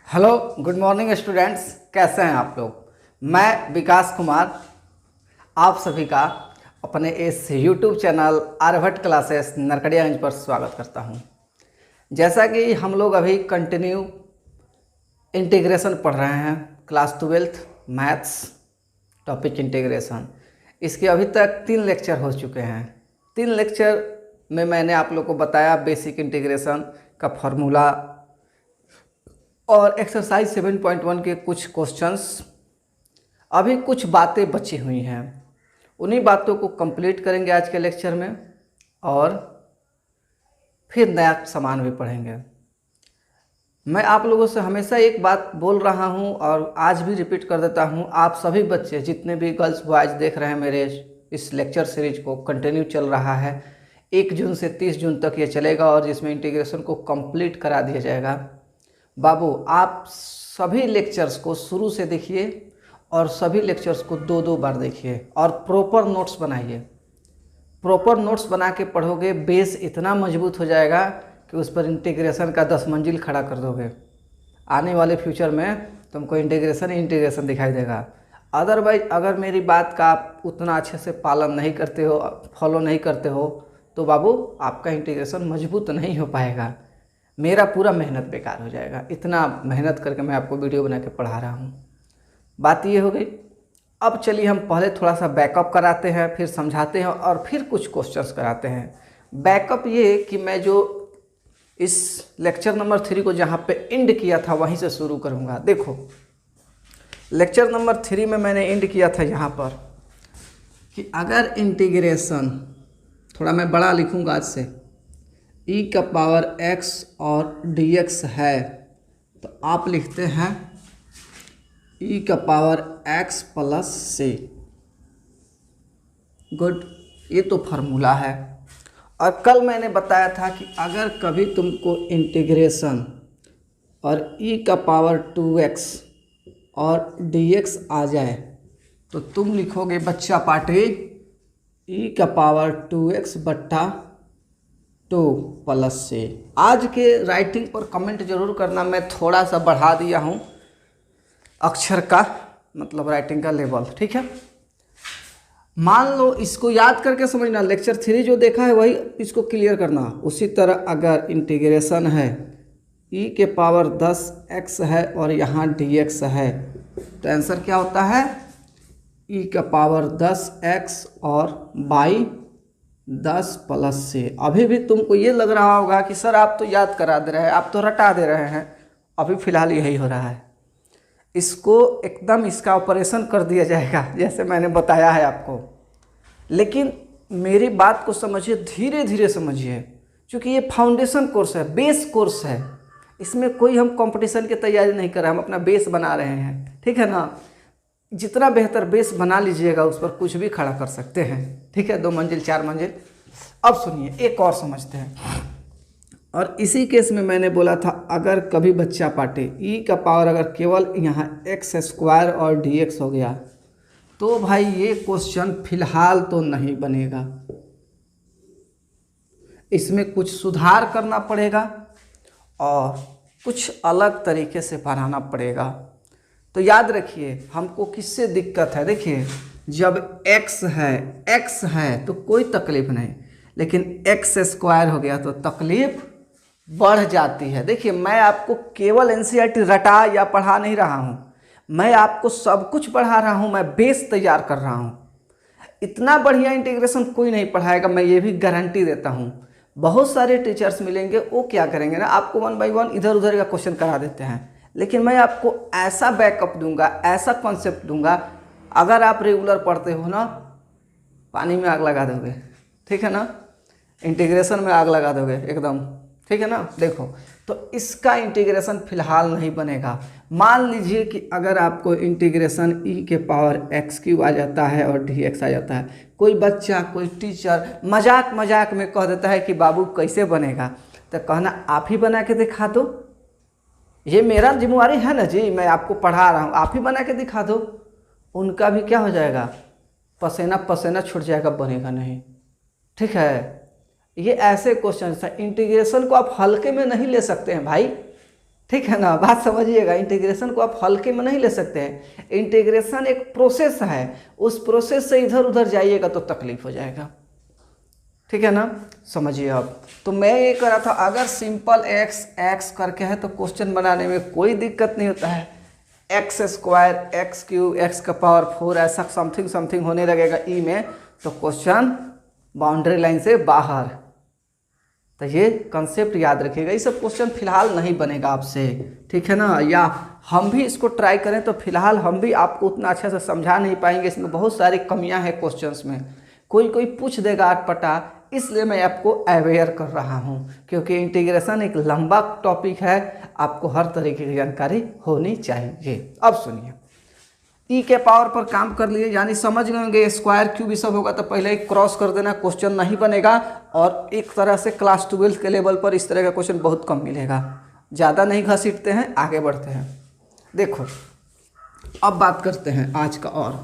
Hello good morning students, कैसे हैं आप लोग। मैं विकास कुमार आप सभी का अपने इस YouTube channel Aryabhatta classes Narkatiaganj पर स्वागत करता हूं। जैसा कि हम लोग अभी कंटिन्यू इंटीग्रेशन पढ़ रहे हैं, class 12th maths topic integration. इसके अभी तक 3 लेक्चर हो चुके हैं। 3 लेक्चर में मैंने आप लोग को बताया बेसिक इंटीग्रेशन का फॉर्मूला और एक्सरसाइज 7.1 के कुछ क्वेश्चंस। अभी कुछ बातें बची हुई हैं, उन्हीं बातों को कंप्लीट करेंगे आज के लेक्चर में और फिर नया सामान भी पढ़ेंगे। मैं आप लोगों से हमेशा एक बात बोल रहा हूं और आज भी रिपीट कर देता हूं। आप सभी बच्चे जितने भी गर्ल्स बॉयज़ देख रहे हैं मेरे इस लेक्चर सीरीज को, कंटिन्यू चल रहा है। 1 जून से 30 जून तक ये चलेगा और जिसमें इंटीग्रेशन को कंप्लीट करा दिया जाएगा। बाबू, आप सभी लेक्चर्स को शुरू से देखिए और सभी लेक्चर्स को 2-2 बार देखिए और प्रॉपर नोट्स बनाइए। प्रॉपर नोट्स बना के पढ़ोगे, बेस इतना मजबूत हो जाएगा कि उस पर इंटीग्रेशन का 10 मंजिल खड़ा कर दोगे। आने वाले फ्यूचर में तुमको इंटीग्रेशन ही इंटीग्रेशन दिखाई देगा। अदरवाइज अगर मेरी बात का आप उतना अच्छे से पालन नहीं करते हो, फॉलो नहीं करते हो, तो बाबू आपका इंटीग्रेशन मजबूत नहीं हो पाएगा। मेरा पूरा मेहनत बेकार हो जाएगा। इतना मेहनत करके मैं आपको वीडियो बना के पढ़ा रहा हूँ। बात ये हो गई। अब चलिए हम पहले थोड़ा सा बैकअप कराते हैं, फिर समझाते हैं और फिर कुछ क्वेश्चंस कराते हैं। बैकअप ये कि मैं जो इस लेक्चर नंबर 3 को जहाँ पे एंड किया था वहीं से शुरू करूँगा। देखो, लेक्चर नंबर 3 में मैंने एंड किया था यहाँ पर कि अगर इंटीग्रेशन, थोड़ा मैं बड़ा लिखूँगा आज से, e का पावर x और dx है तो आप लिखते हैं e का power x plus c। Good, ये तो फार्मूला है। और कल मैंने बताया था कि अगर कभी तुमको इंटीग्रेशन और e का पावर 2x और dx आ जाए तो तुम लिखोगे बच्चा पार्टी e का पावर 2x बट्टा 2 प्लस से। आज के राइटिंग पर कमेंट जरूर करना, मैं थोड़ा सा बढ़ा दिया हूँ अक्षर का, मतलब राइटिंग का लेवल, ठीक है। मान लो, इसको याद करके समझना, लेक्चर 3 जो देखा है वही इसको क्लियर करना। उसी तरह अगर इंटीग्रेशन है e के पावर 10x है और यहाँ dx है तो आंसर क्या होता है e का पावर 10x और बाई 10 प्लस से। अभी भी तुमको ये लग रहा होगा कि सर आप तो याद करा दे रहे हैं, आप तो रटा दे रहे हैं। अभी फ़िलहाल यही हो रहा है। इसको एकदम इसका ऑपरेशन कर दिया जाएगा जैसे मैंने बताया है आपको। लेकिन मेरी बात को समझिए, धीरे धीरे समझिए, क्योंकि ये फाउंडेशन कोर्स है, बेस कोर्स है। इसमें कोई हम कंपटीशन की तैयारी नहीं कर रहे हैं, हम अपना बेस बना रहे हैं, ठीक है ना। जितना बेहतर बेस बना लीजिएगा उस पर कुछ भी खड़ा कर सकते हैं, ठीक है। 2 मंजिल 4 मंजिल। अब सुनिए, एक और समझते हैं। और इसी केस में मैंने बोला था अगर कभी बच्चा पार्टी e का पावर अगर केवल यहाँ x² और dx हो गया तो भाई ये क्वेश्चन फिलहाल तो नहीं बनेगा। इसमें कुछ सुधार करना पड़ेगा और कुछ अलग तरीके से पढ़ाना पड़ेगा। तो याद रखिए, हमको किससे दिक्कत है। देखिए, जब x है तो कोई तकलीफ नहीं, लेकिन x² हो गया तो तकलीफ बढ़ जाती है। देखिए, मैं आपको केवल एनसीईआरटी रटा या पढ़ा नहीं रहा हूँ, मैं आपको सब कुछ पढ़ा रहा हूँ। मैं बेस तैयार कर रहा हूँ। इतना बढ़िया इंटीग्रेशन कोई नहीं पढ़ाएगा, मैं ये भी गारंटी देता हूँ। बहुत सारे टीचर्स मिलेंगे, वो क्या करेंगे ना, आपको 1 बाई 1 इधर उधर का क्वेश्चन करा देते हैं। लेकिन मैं आपको ऐसा बैकअप दूंगा, ऐसा कॉन्सेप्ट दूंगा, अगर आप रेगुलर पढ़ते हो ना, पानी में आग लगा दोगे, ठीक है ना। इंटीग्रेशन में आग लगा दोगे एकदम, ठीक है ना। देखो, तो इसका इंटीग्रेशन फिलहाल नहीं बनेगा। मान लीजिए कि अगर आपको इंटीग्रेशन e के पावर x³ आ जाता है और dx आ जाता है, कोई बच्चा, कोई टीचर मजाक मजाक में कह देता है कि बाबू कैसे बनेगा, तो कहना आप ही बना के दिखा दो। ये मेरा जिम्मेवारी है ना जी, मैं आपको पढ़ा रहा हूँ, आप ही बना के दिखा दो। उनका भी क्या हो जाएगा, पसीना पसीना छूट जाएगा, बनेगा नहीं, ठीक है। ये ऐसे क्वेश्चन है, इंटीग्रेशन को आप हल्के में नहीं ले सकते हैं भाई। ठीक है ना, बात समझिएगा। इंटीग्रेशन को आप हल्के में नहीं ले सकते हैं। इंटीग्रेशन एक प्रोसेस है, उस प्रोसेस से इधर उधर जाइएगा तो तकलीफ हो जाएगा। ठीक है ना, समझिए अब। तो मैं ये कह रहा था, अगर सिंपल एक्स एक्स करके है तो क्वेश्चन बनाने में कोई दिक्कत नहीं होता है। X square, x cube, x का पावर 4 ऐसा समथिंग समथिंग होने लगेगा ई में, तो क्वेश्चन बाउंड्री लाइन से बाहर। तो ये कंसेप्ट याद रखिएगा। ये सब क्वेश्चन फिलहाल नहीं बनेगा आपसे, ठीक है ना, या हम भी इसको ट्राई करें तो फिलहाल हम भी आपको उतना अच्छा से समझा नहीं पाएंगे। इसमें बहुत सारी कमियां हैं क्वेश्चंस में, कोई पूछ देगा अटपटा, इसलिए मैं आपको अवेयर कर रहा हूं, क्योंकि इंटीग्रेशन एक लंबा टॉपिक है, आपको हर तरीके की जानकारी होनी चाहिए। अब सुनिए, ई के पावर पर काम कर लिए, यानी समझ गए होंगे स्क्वायर क्यूब ये सब होगा तो पहले ही क्रॉस कर देना, क्वेश्चन नहीं बनेगा। और एक तरह से क्लास 12 के लेवल पर इस तरह का क्वेश्चन बहुत कम मिलेगा। ज़्यादा नहीं घसीटते हैं, आगे बढ़ते हैं। देखो अब बात करते हैं आज का। और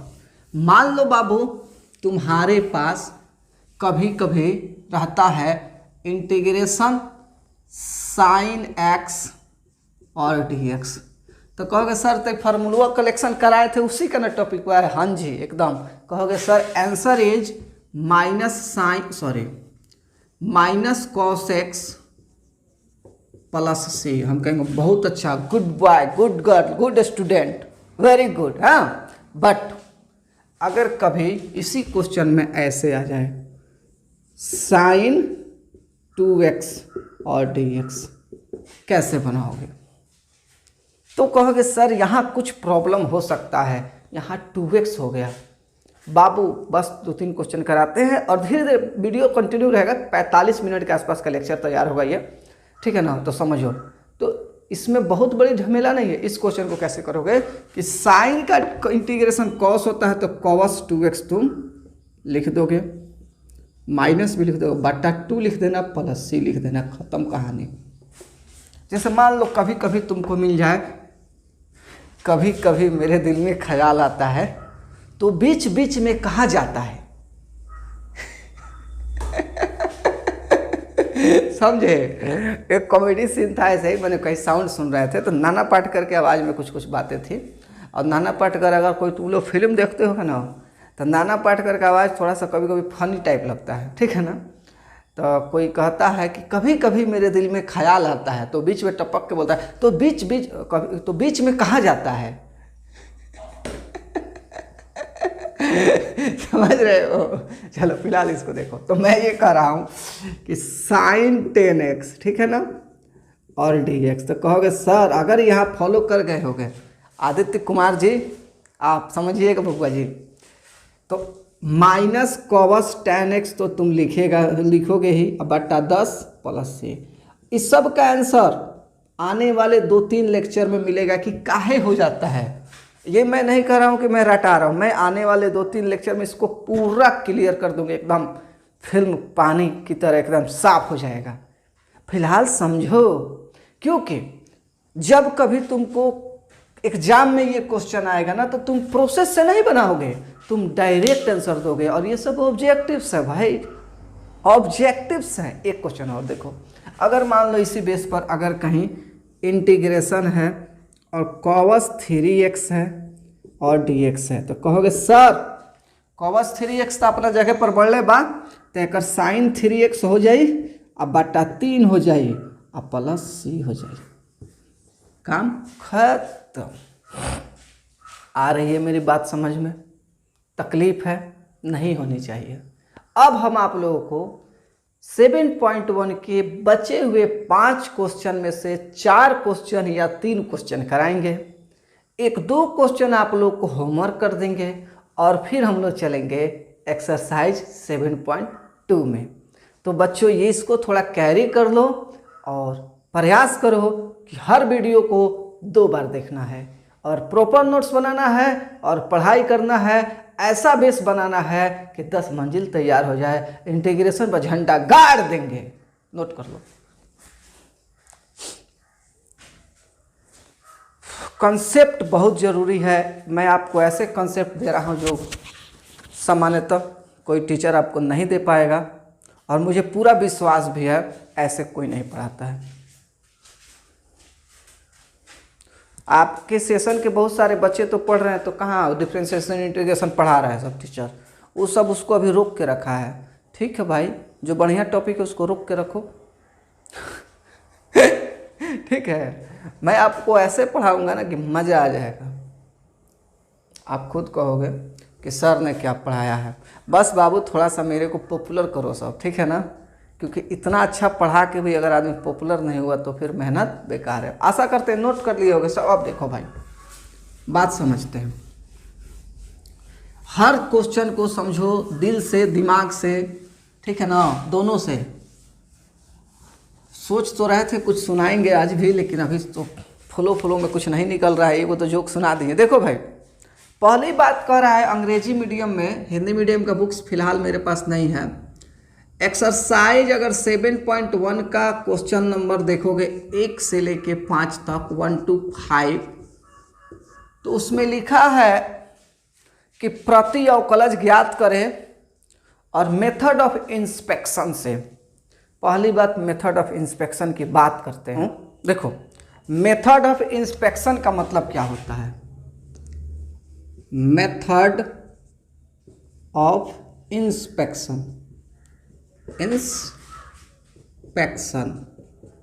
मान लो बाबू तुम्हारे पास कभी कभी रहता है इंटीग्रेशन साइन एक्स और डी एक्स, तो कहोगे सर तो फार्मूला कलेक्शन कराए थे उसी का ना टॉपिक हुआ है। हाँ जी एकदम। कहोगे sir answer is minus cos x plus c. हम कहेंगे बहुत अच्छा, good boy, good girl, good student, very good. हाँ, बट अगर कभी इसी क्वेश्चन में ऐसे आ जाए साइन 2x और dx, कैसे बनाओगे? तो कहोगे सर यहाँ कुछ प्रॉब्लम हो सकता है, यहाँ 2x हो गया। बाबू बस 2-3 क्वेश्चन कराते हैं और धीरे धीरे वीडियो कंटिन्यू रहेगा। 45 मिनट के आसपास का लेक्चर तैयार होगा ये, ठीक है ना। तो समझो, तो इसमें बहुत बड़ी झमेला नहीं है। इस क्वेश्चन को कैसे करोगे कि साइन का इंटीग्रेशन कॉस होता है तो कॉस 2x तुम लिख दोगे, माइनस भी लिख दो, बटा 2 लिख देना, प्लस सी लिख देना, खत्म कहानी। जैसे मान लो कभी कभी तुमको मिल जाए, कभी कभी मेरे दिल में ख्याल आता है, तो बीच बीच में कहाँ जाता है समझे। एक कॉमेडी सीन था ऐसे ही, मैंने कहीं साउंड सुन रहे थे तो नाना पाटेकर के आवाज़ में कुछ बातें थी। और नाना पाटेकर, अगर कोई तुम लोग फिल्म देखते हो ना, तो नाना पाटेकर का आवाज़ थोड़ा सा कभी कभी फनी टाइप लगता है, ठीक है ना। तो कोई कहता है कि कभी कभी मेरे दिल में ख्याल आता है, तो बीच में टपक के बोलता है तो बीच में कहाँ जाता है समझ रहे हो। चलो फिलहाल इसको देखो। तो मैं ये कह रहा हूँ कि साइन 10x, ठीक है ना, और dx। तो कहोगे सर अगर यहाँ फॉलो कर गए होगे आदित्य कुमार जी, आप समझिएगा बबुआ जी, तो माइनस कॉस 10x तो तुम लिखोगे ही, बटा 10 प्लस सी। इस सब का आंसर आने वाले 2-3 लेक्चर में मिलेगा कि काहे हो जाता है। ये मैं नहीं कह रहा हूँ कि मैं रटा रहा हूँ, मैं आने वाले 2-3 लेक्चर में इसको पूरा क्लियर कर दूंगा, एकदम फिल्म पानी की तरह एकदम साफ हो जाएगा। फिलहाल समझो, क्योंकि जब कभी तुमको एग्जाम में ये क्वेश्चन आएगा ना, तो तुम प्रोसेस से नहीं बनाओगे, तुम डायरेक्ट आंसर दोगे। और ये सब ऑब्जेक्टिव्स है भाई, ऑब्जेक्टिव्स हैं। एक क्वेश्चन और देखो, अगर मान लो इसी बेस पर अगर कहीं इंटीग्रेशन है और कॉस 3x है और dx है, तो कहोगे सर कॉस 3x तो अपना जगह पर बढ़ले बा, तो एक साइन 3x हो जाई, अब बटा 3 हो जाई, अब प्लस सी हो जाई, काम खत्म। आ रही है मेरी बात समझ में? तकलीफ है, नहीं होनी चाहिए। अब हम आप लोगों को 7.1 के बचे हुए 5 क्वेश्चन में से 4 क्वेश्चन या 3 क्वेश्चन कराएंगे। 1-2 क्वेश्चन आप लोग को होमवर्क कर देंगे और फिर हम लोग चलेंगे एक्सरसाइज 7.2 में। तो बच्चों ये इसको थोड़ा कैरी कर लो और प्रयास करो कि हर वीडियो को 2 बार देखना है और प्रॉपर नोट्स बनाना है और पढ़ाई करना है। ऐसा बेस बनाना है कि 10 मंजिल तैयार हो जाए, इंटीग्रेशन पर झंडा गाड़ देंगे। नोट कर लो। कंसेप्ट बहुत ज़रूरी है। मैं आपको ऐसे कंसेप्ट दे रहा हूं जो सामान्यतः कोई टीचर आपको नहीं दे पाएगा, और मुझे पूरा विश्वास भी है ऐसे कोई नहीं पढ़ाता है। आपके सेशन के बहुत सारे बच्चे तो पढ़ रहे हैं, तो कहाँ डिफरेंशिएशन इंटीग्रेशन पढ़ा रहा है सब टीचर, वो सब उसको अभी रोक के रखा है। ठीक है भाई, जो बढ़िया टॉपिक है उसको रोक के रखो। ठीक है, मैं आपको ऐसे पढ़ाऊंगा ना कि मज़ा आ जाएगा, आप खुद कहोगे कि सर ने क्या पढ़ाया है। बस बाबू थोड़ा सा मेरे को पॉपुलर करो सब, ठीक है ना, क्योंकि इतना अच्छा पढ़ा के भी अगर आदमी पॉपुलर नहीं हुआ तो फिर मेहनत बेकार है। आशा करते हैं नोट कर लिए होगे सब। अब देखो भाई, बात समझते हैं, हर क्वेश्चन को समझो दिल से दिमाग से, ठीक है ना, दोनों से। सोच तो रहे थे कुछ सुनाएंगे आज भी, लेकिन अभी तो फ्लो में कुछ नहीं निकल रहा है, वो तो जोक सुना दिए। देखो भाई, पहली बात कह रहा है अंग्रेजी मीडियम में, हिंदी मीडियम का बुक्स फिलहाल मेरे पास नहीं है। एक्सरसाइज अगर 7.1 का क्वेश्चन नंबर देखोगे 1 से लेके 5 तक, 1 to 5, तो उसमें लिखा है कि प्रति अवकलज ज्ञात करें और मेथड ऑफ इंस्पेक्शन से। पहली बात, मेथड ऑफ इंस्पेक्शन की बात करते हैं। देखो, मेथड ऑफ इंस्पेक्शन का मतलब क्या होता है? मेथड ऑफ इंस्पेक्शन,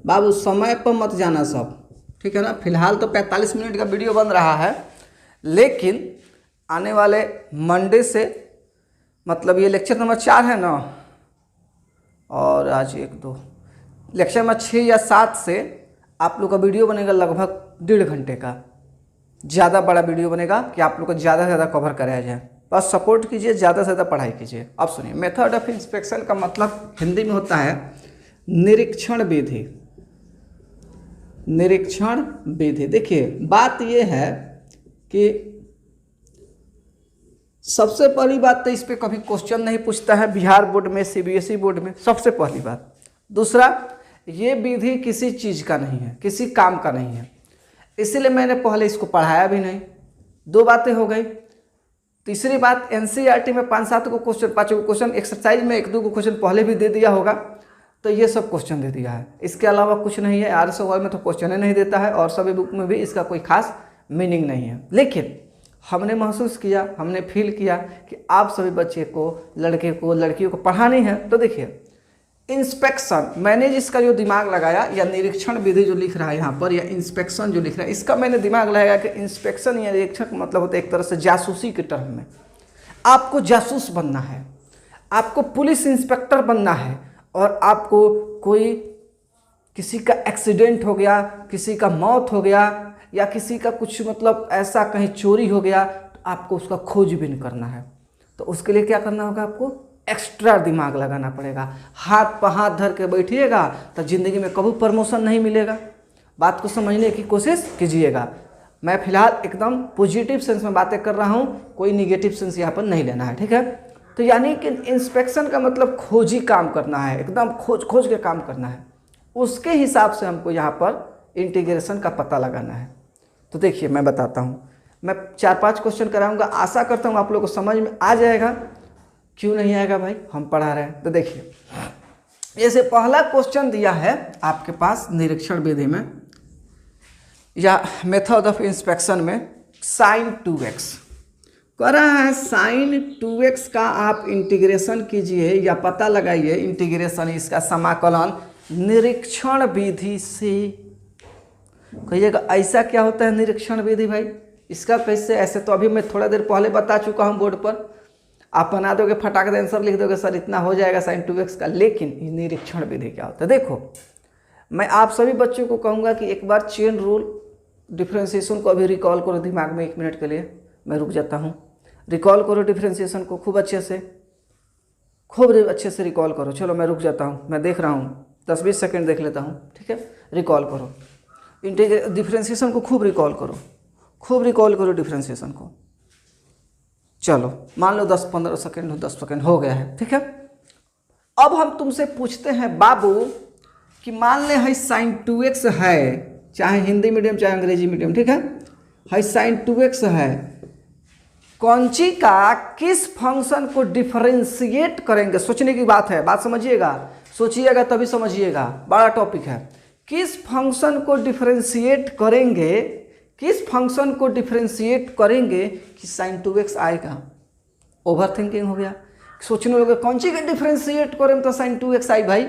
बाबू समय पर मत जाना सब, ठीक है ना। फिलहाल तो 45 मिनट का वीडियो बन रहा है, लेकिन आने वाले मंडे से, मतलब ये लेक्चर नंबर 4 है ना, और आज 1 2 लेक्चर नंबर 6 या 7 से आप लोग का वीडियो बनेगा लगभग 1.5 घंटे का। ज़्यादा बड़ा वीडियो बनेगा कि आप लोग को ज़्यादा से ज़्यादा कवर कराया जाए। बस सपोर्ट कीजिए, ज़्यादा से ज़्यादा पढ़ाई कीजिए। अब सुनिए, मेथड ऑफ इंस्पेक्शन का मतलब हिंदी में होता है निरीक्षण विधि। निरीक्षण विधि, देखिए बात यह है कि सबसे पहली बात तो इस पर कभी क्वेश्चन नहीं पूछता है बिहार बोर्ड में, सीबीएसई बोर्ड में, सबसे पहली बात। दूसरा, ये विधि किसी चीज़ का नहीं है, किसी काम का नहीं है, इसीलिए मैंने पहले इसको पढ़ाया भी नहीं। 2 बातें हो गई। तीसरी बात, एनसीईआरटी में 5-7 को क्वेश्चन, 5 को क्वेश्चन, एक्सरसाइज में 1-2 को क्वेश्चन पहले भी दे दिया होगा, तो ये सब क्वेश्चन दे दिया है। इसके अलावा कुछ नहीं है। RSOL में तो क्वेश्चन ही नहीं देता है, और सभी बुक में भी इसका कोई खास मीनिंग नहीं है। लेकिन हमने महसूस किया, हमने फील किया कि आप सभी बच्चे को, लड़के को, लड़कियों को पढ़ानी है, तो देखिए इंस्पेक्शन, मैंने जिसका जो दिमाग लगाया, या निरीक्षण विधि जो लिख रहा है यहाँ पर, या इंस्पेक्शन जो लिख रहा है, इसका मैंने दिमाग लगाया कि इंस्पेक्शन या निरीक्षण का मतलब होता है एक तरह से जासूसी के टर्म में। आपको जासूस बनना है, आपको पुलिस इंस्पेक्टर बनना है, और आपको कोई किसी का एक्सीडेंट हो गया, किसी का मौत हो गया, या किसी का कुछ मतलब ऐसा कहीं चोरी हो गया, तो आपको उसका खोजबीन करना है। तो उसके लिए क्या करना होगा? आपको एक्स्ट्रा दिमाग लगाना पड़ेगा। हाथ पर हाथ धर के बैठिएगा तो ज़िंदगी में कभी प्रमोशन नहीं मिलेगा। बात को समझने की कोशिश कीजिएगा। मैं फिलहाल एकदम पॉजिटिव सेंस में बातें कर रहा हूँ, कोई निगेटिव सेंस यहाँ पर नहीं लेना है, ठीक है। तो यानी कि इंस्पेक्शन का मतलब खोजी काम करना है, एकदम खोज के काम करना है। उसके हिसाब से हमको यहाँ पर इंटीग्रेशन का पता लगाना है। तो देखिए मैं बताता हूँ, मैं 4-5 क्वेश्चन कराऊंगा, आशा करता हूँ आप लोगों को समझ में आ जाएगा। क्यों नहीं आएगा भाई, हम पढ़ा रहे हैं। तो देखिए, जैसे पहला क्वेश्चन दिया है आपके पास निरीक्षण विधि में या मेथड ऑफ इंस्पेक्शन में, sin 2x कह रहा है। sin 2x का आप इंटीग्रेशन कीजिए या पता लगाइए, इंटीग्रेशन इसका समाकलन निरीक्षण विधि से। कहिएगा ऐसा क्या होता है निरीक्षण विधि भाई, इसका कैसे? ऐसे तो अभी मैं थोड़ा देर पहले बता चुका हूँ बोर्ड पर, आप बना दोगे, फटाक दे आंसर लिख दोगे, सर इतना हो जाएगा sin 2x का। लेकिन निरीक्षण विधि क्या होता है? देखो, मैं आप सभी बच्चों को कहूँगा कि एक बार चेन रूल डिफ्रेंशिएशन को अभी रिकॉल करो दिमाग में 1 मिनट के लिए। मैं रुक जाता हूँ, रिकॉल करो डिफ्रेंशिएशन को खूब अच्छे से, खूब अच्छे से रिकॉल करो। चलो मैं रुक जाता हूँ, मैं देख रहा हूँ, 10-20 सेकेंड देख लेता हूँ, ठीक है। रिकॉल करो डिफ्रेंशिएशन को, खूब रिकॉल करो, खूब रिकॉल करो डिफ्रेंशिएशन को। चलो मान लो 10-15 सेकेंड हो, 10 सेकेंड हो गया है, ठीक है। अब हम तुमसे पूछते हैं बाबू कि मान ले है sin 2x है, चाहे हिंदी मीडियम चाहे अंग्रेजी मीडियम, ठीक है sin 2x है, कौनची का किस फंक्शन को डिफरेंशिएट करेंगे? सोचने की बात है, बात समझिएगा, सोचिएगा तभी समझिएगा, बड़ा टॉपिक है। किस फंक्शन को डिफरेंशिएट करेंगे किस फंक्शन को डिफ्रेंशिएट करेंगे कि साइन 2x आएगा। ओवर थिंकिंग हो गया, सोचने लगे कौन सी के डिफ्रेंशिएट करें तो साइन 2x आई भाई,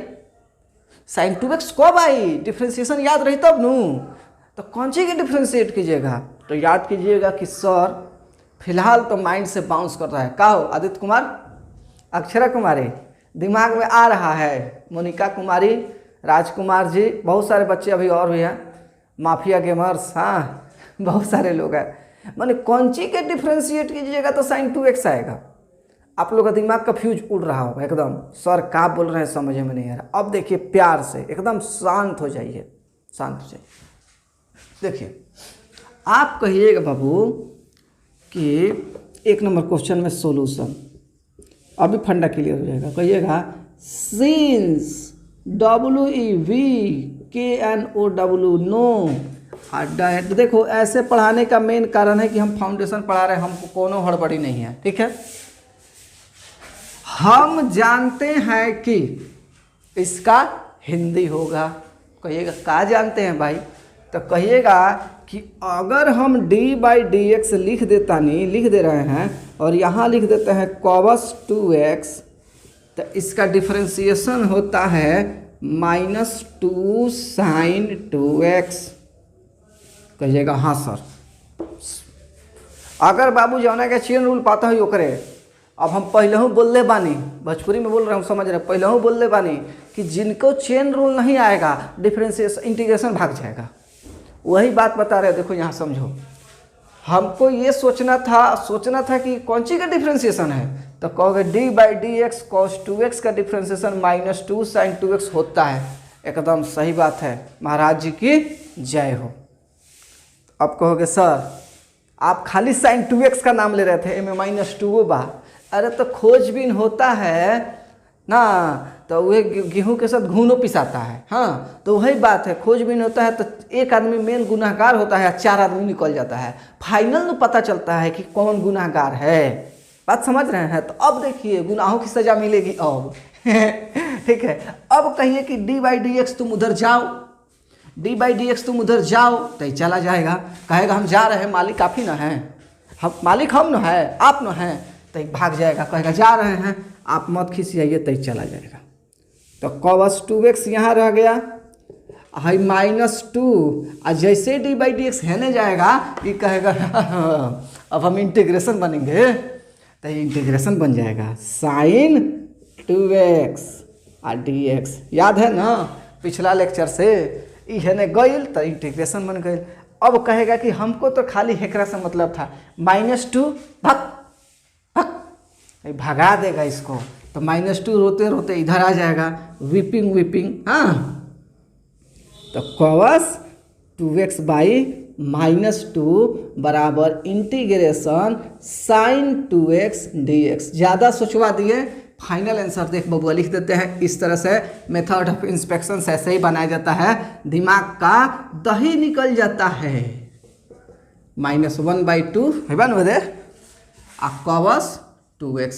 साइन 2x कब आई, डिफ्रेंशिएशन याद रही तब नू, तो कौन सी के डिफ्रेंशिएट कीजिएगा। तो याद कीजिएगा कि सर फिलहाल तो माइंड से बाउंस कर रहा है। का हो आदित्य कुमार, अक्षरा कुमारी दिमाग में आ रहा है, मोनिका कुमारी, राजकुमार जी, बहुत सारे बच्चे अभी और भी हैं, माफिया गेमर्स, हाँ बहुत सारे लोग हैं। माने कौन सी के डिफ्रेंशिएट कीजिएगा तो साइन 2x आएगा। आप लोग का दिमाग का फ्यूज उड़ रहा होगा एकदम, सर क्या बोल रहे हैं समझ में नहीं आ रहा। अब देखिए प्यार से एकदम शांत हो जाइए, शांत हो जाइए। देखिए आप कहिएगा बाबू कि 1 नंबर क्वेश्चन में सॉल्यूशन, अभी फंडा क्लियर हो जाएगा। कहिएगा सिंस WEVKNOW नो। देखो ऐसे पढ़ाने का मेन कारण है कि हम फाउंडेशन पढ़ा रहे हैं, हमको कोनो हड़बड़ी नहीं है, ठीक है। हम जानते हैं कि इसका हिंदी होगा। कहिएगा क्या जानते हैं भाई, तो कहिएगा कि अगर हम d/dx लिख दे रहे हैं और यहाँ लिख देते हैं cos 2x, तो इसका डिफरेंशिएशन होता है -2 sin 2x। कहिएगा हाँ सर। अगर बाबू जौना के चेन रूल पाता है ओकरे, अब हम पहले ही बोल ले बानी, भोजपुरी में बोल रहे हैं, समझ रहे हैं, पहले ही बोल ले बानी कि जिनको चेन रूल नहीं आएगा डिफरेंशिएशन इंटीग्रेशन भाग जाएगा। वही बात बता रहे हैं, देखो यहाँ समझो। हमको ये सोचना था कि कौन सी का डिफरेंशिएशन है, तो कहोगे d/dx cos 2x का डिफरेंशिएशन -2 sin 2x होता है। एकदम सही बात है, महाराज जी की जय हो। अब कहोगे सर आप खाली sin 2x का नाम ले रहे थे, में -2 बा। अरे तो खोजबीन होता है ना, तो वह गेहूं के साथ घूनो पिसाता है, हाँ तो वही बात है, खोजबीन होता है तो एक आदमी मेन गुनाहगार होता है, 4 आदमी निकल जाता है, फाइनल में पता चलता है कि कौन गुनाहगार है। बात समझ रहे हैं। तो अब देखिए गुनाहों की सजा मिलेगी अब ठीक है। अब कहिए कि d/dx तुम उधर जाओ, d/dx तुम उधर जाओ, तो चला जाएगा। कहेगा हम जा रहे हैं, मालिक आप ही ना हैं, हम मालिक हम न है, आप न हैं, तो भाग जाएगा। कहेगा जा रहे हैं, आप मत खिसियाइए, तो चला जाएगा। तो cos 2x यहाँ रह गया, हाई -2, और जैसे d/dx है जाएगा, ये कहेगा अब हम इंटीग्रेशन बनेंगे, तो इंटीग्रेशन बन जाएगा sin 2x और dx। याद है ना पिछला लेक्चर से, ये ने गईल तो इंटीग्रेशन बन गई। अब कहेगा कि हमको तो खाली हेकरा से मतलब था, -2 भगा देगा इसको, तो -2 रोते रोते इधर आ जाएगा, विपिंग, हाँ। तो cos 2x -2 बराबर इंटीग्रेशन sin 2x dx। ज़्यादा सोचवा दिए, फाइनल आंसर देख बबुआ लिख देते हैं। इस तरह से मेथड ऑफ इंस्पेक्शन ऐसे ही बनाया जाता है, दिमाग का दही निकल जाता है। -1/2 है बन दे cos 2x।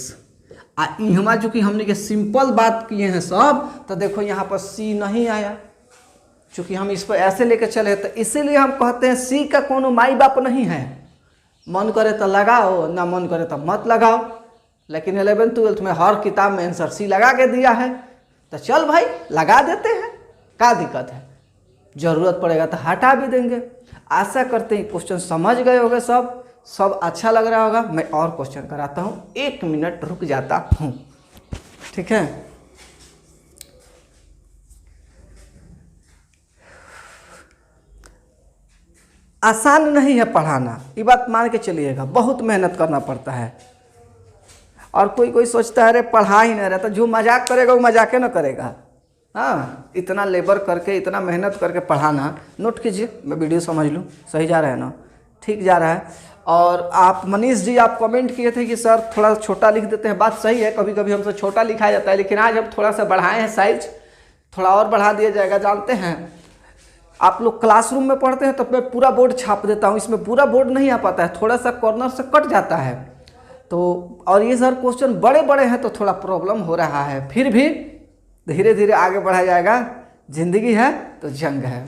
यहाँ चूँकि हमने के सिंपल बात किए हैं सब, तो देखो यहाँ पर c नहीं आया, चूँकि हम इस पर ऐसे लेके चले, तो इसीलिए हम कहते हैं c का कोनो माई बाप नहीं है। मन करे तो लगाओ, ना मन करे तो मत लगाओ, लेकिन 11th-12th में हर किताब में आंसर c लगा के दिया है, तो चल भाई लगा देते हैं, क्या दिक्कत है। ज़रूरत पड़ेगा तो हटा भी देंगे। आशा करते हैं क्वेश्चन समझ गए होंगे, सब अच्छा लग रहा होगा। मैं और क्वेश्चन कराता हूँ, 1 मिनट रुक जाता हूँ, ठीक है। आसान नहीं है पढ़ाना, ये बात मान के चलिएगा, बहुत मेहनत करना पड़ता है। और कोई सोचता है अरे पढ़ा ही नहीं रहता, जो मजाक करेगा वो मजाक न करेगा। हाँ, इतना लेबर करके, इतना मेहनत करके पढ़ाना। नोट कीजिए, मैं वीडियो समझ लूँ, सही जा रहा है ना, ठीक जा रहा है। और आप मनीष जी, आप कमेंट किए थे कि सर थोड़ा छोटा लिख देते हैं। बात सही है, कभी कभी हमसे छोटा लिखा जाता है, लेकिन आज हम थोड़ा सा बढ़ाए हैं साइज, थोड़ा और बढ़ा दिया जाएगा। जानते हैं आप लोग क्लासरूम में पढ़ते हैं तो मैं पूरा बोर्ड छाप देता हूँ, इसमें पूरा बोर्ड नहीं आ पाता है, थोड़ा सा कॉर्नर से कट जाता है। तो और ये सर क्वेश्चन बड़े बड़े हैं तो थोड़ा प्रॉब्लम हो रहा है, फिर भी धीरे धीरे आगे बढ़ा जाएगा। जिंदगी है तो जंग है।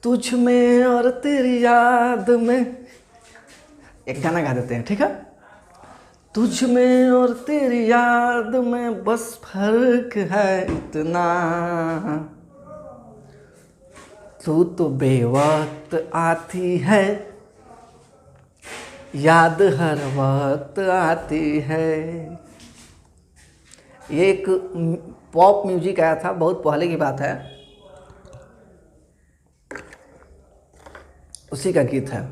तुझ में और तेरी याद में, एक गाना गा देते हैं, ठीक है। तुझ में और तेरी याद में बस फर्क है इतना, तू तो बेवक्त आती है, याद हर वक्त आती है। ये एक पॉप म्यूजिक आया था, बहुत पहले की बात है, उसी का गीत है,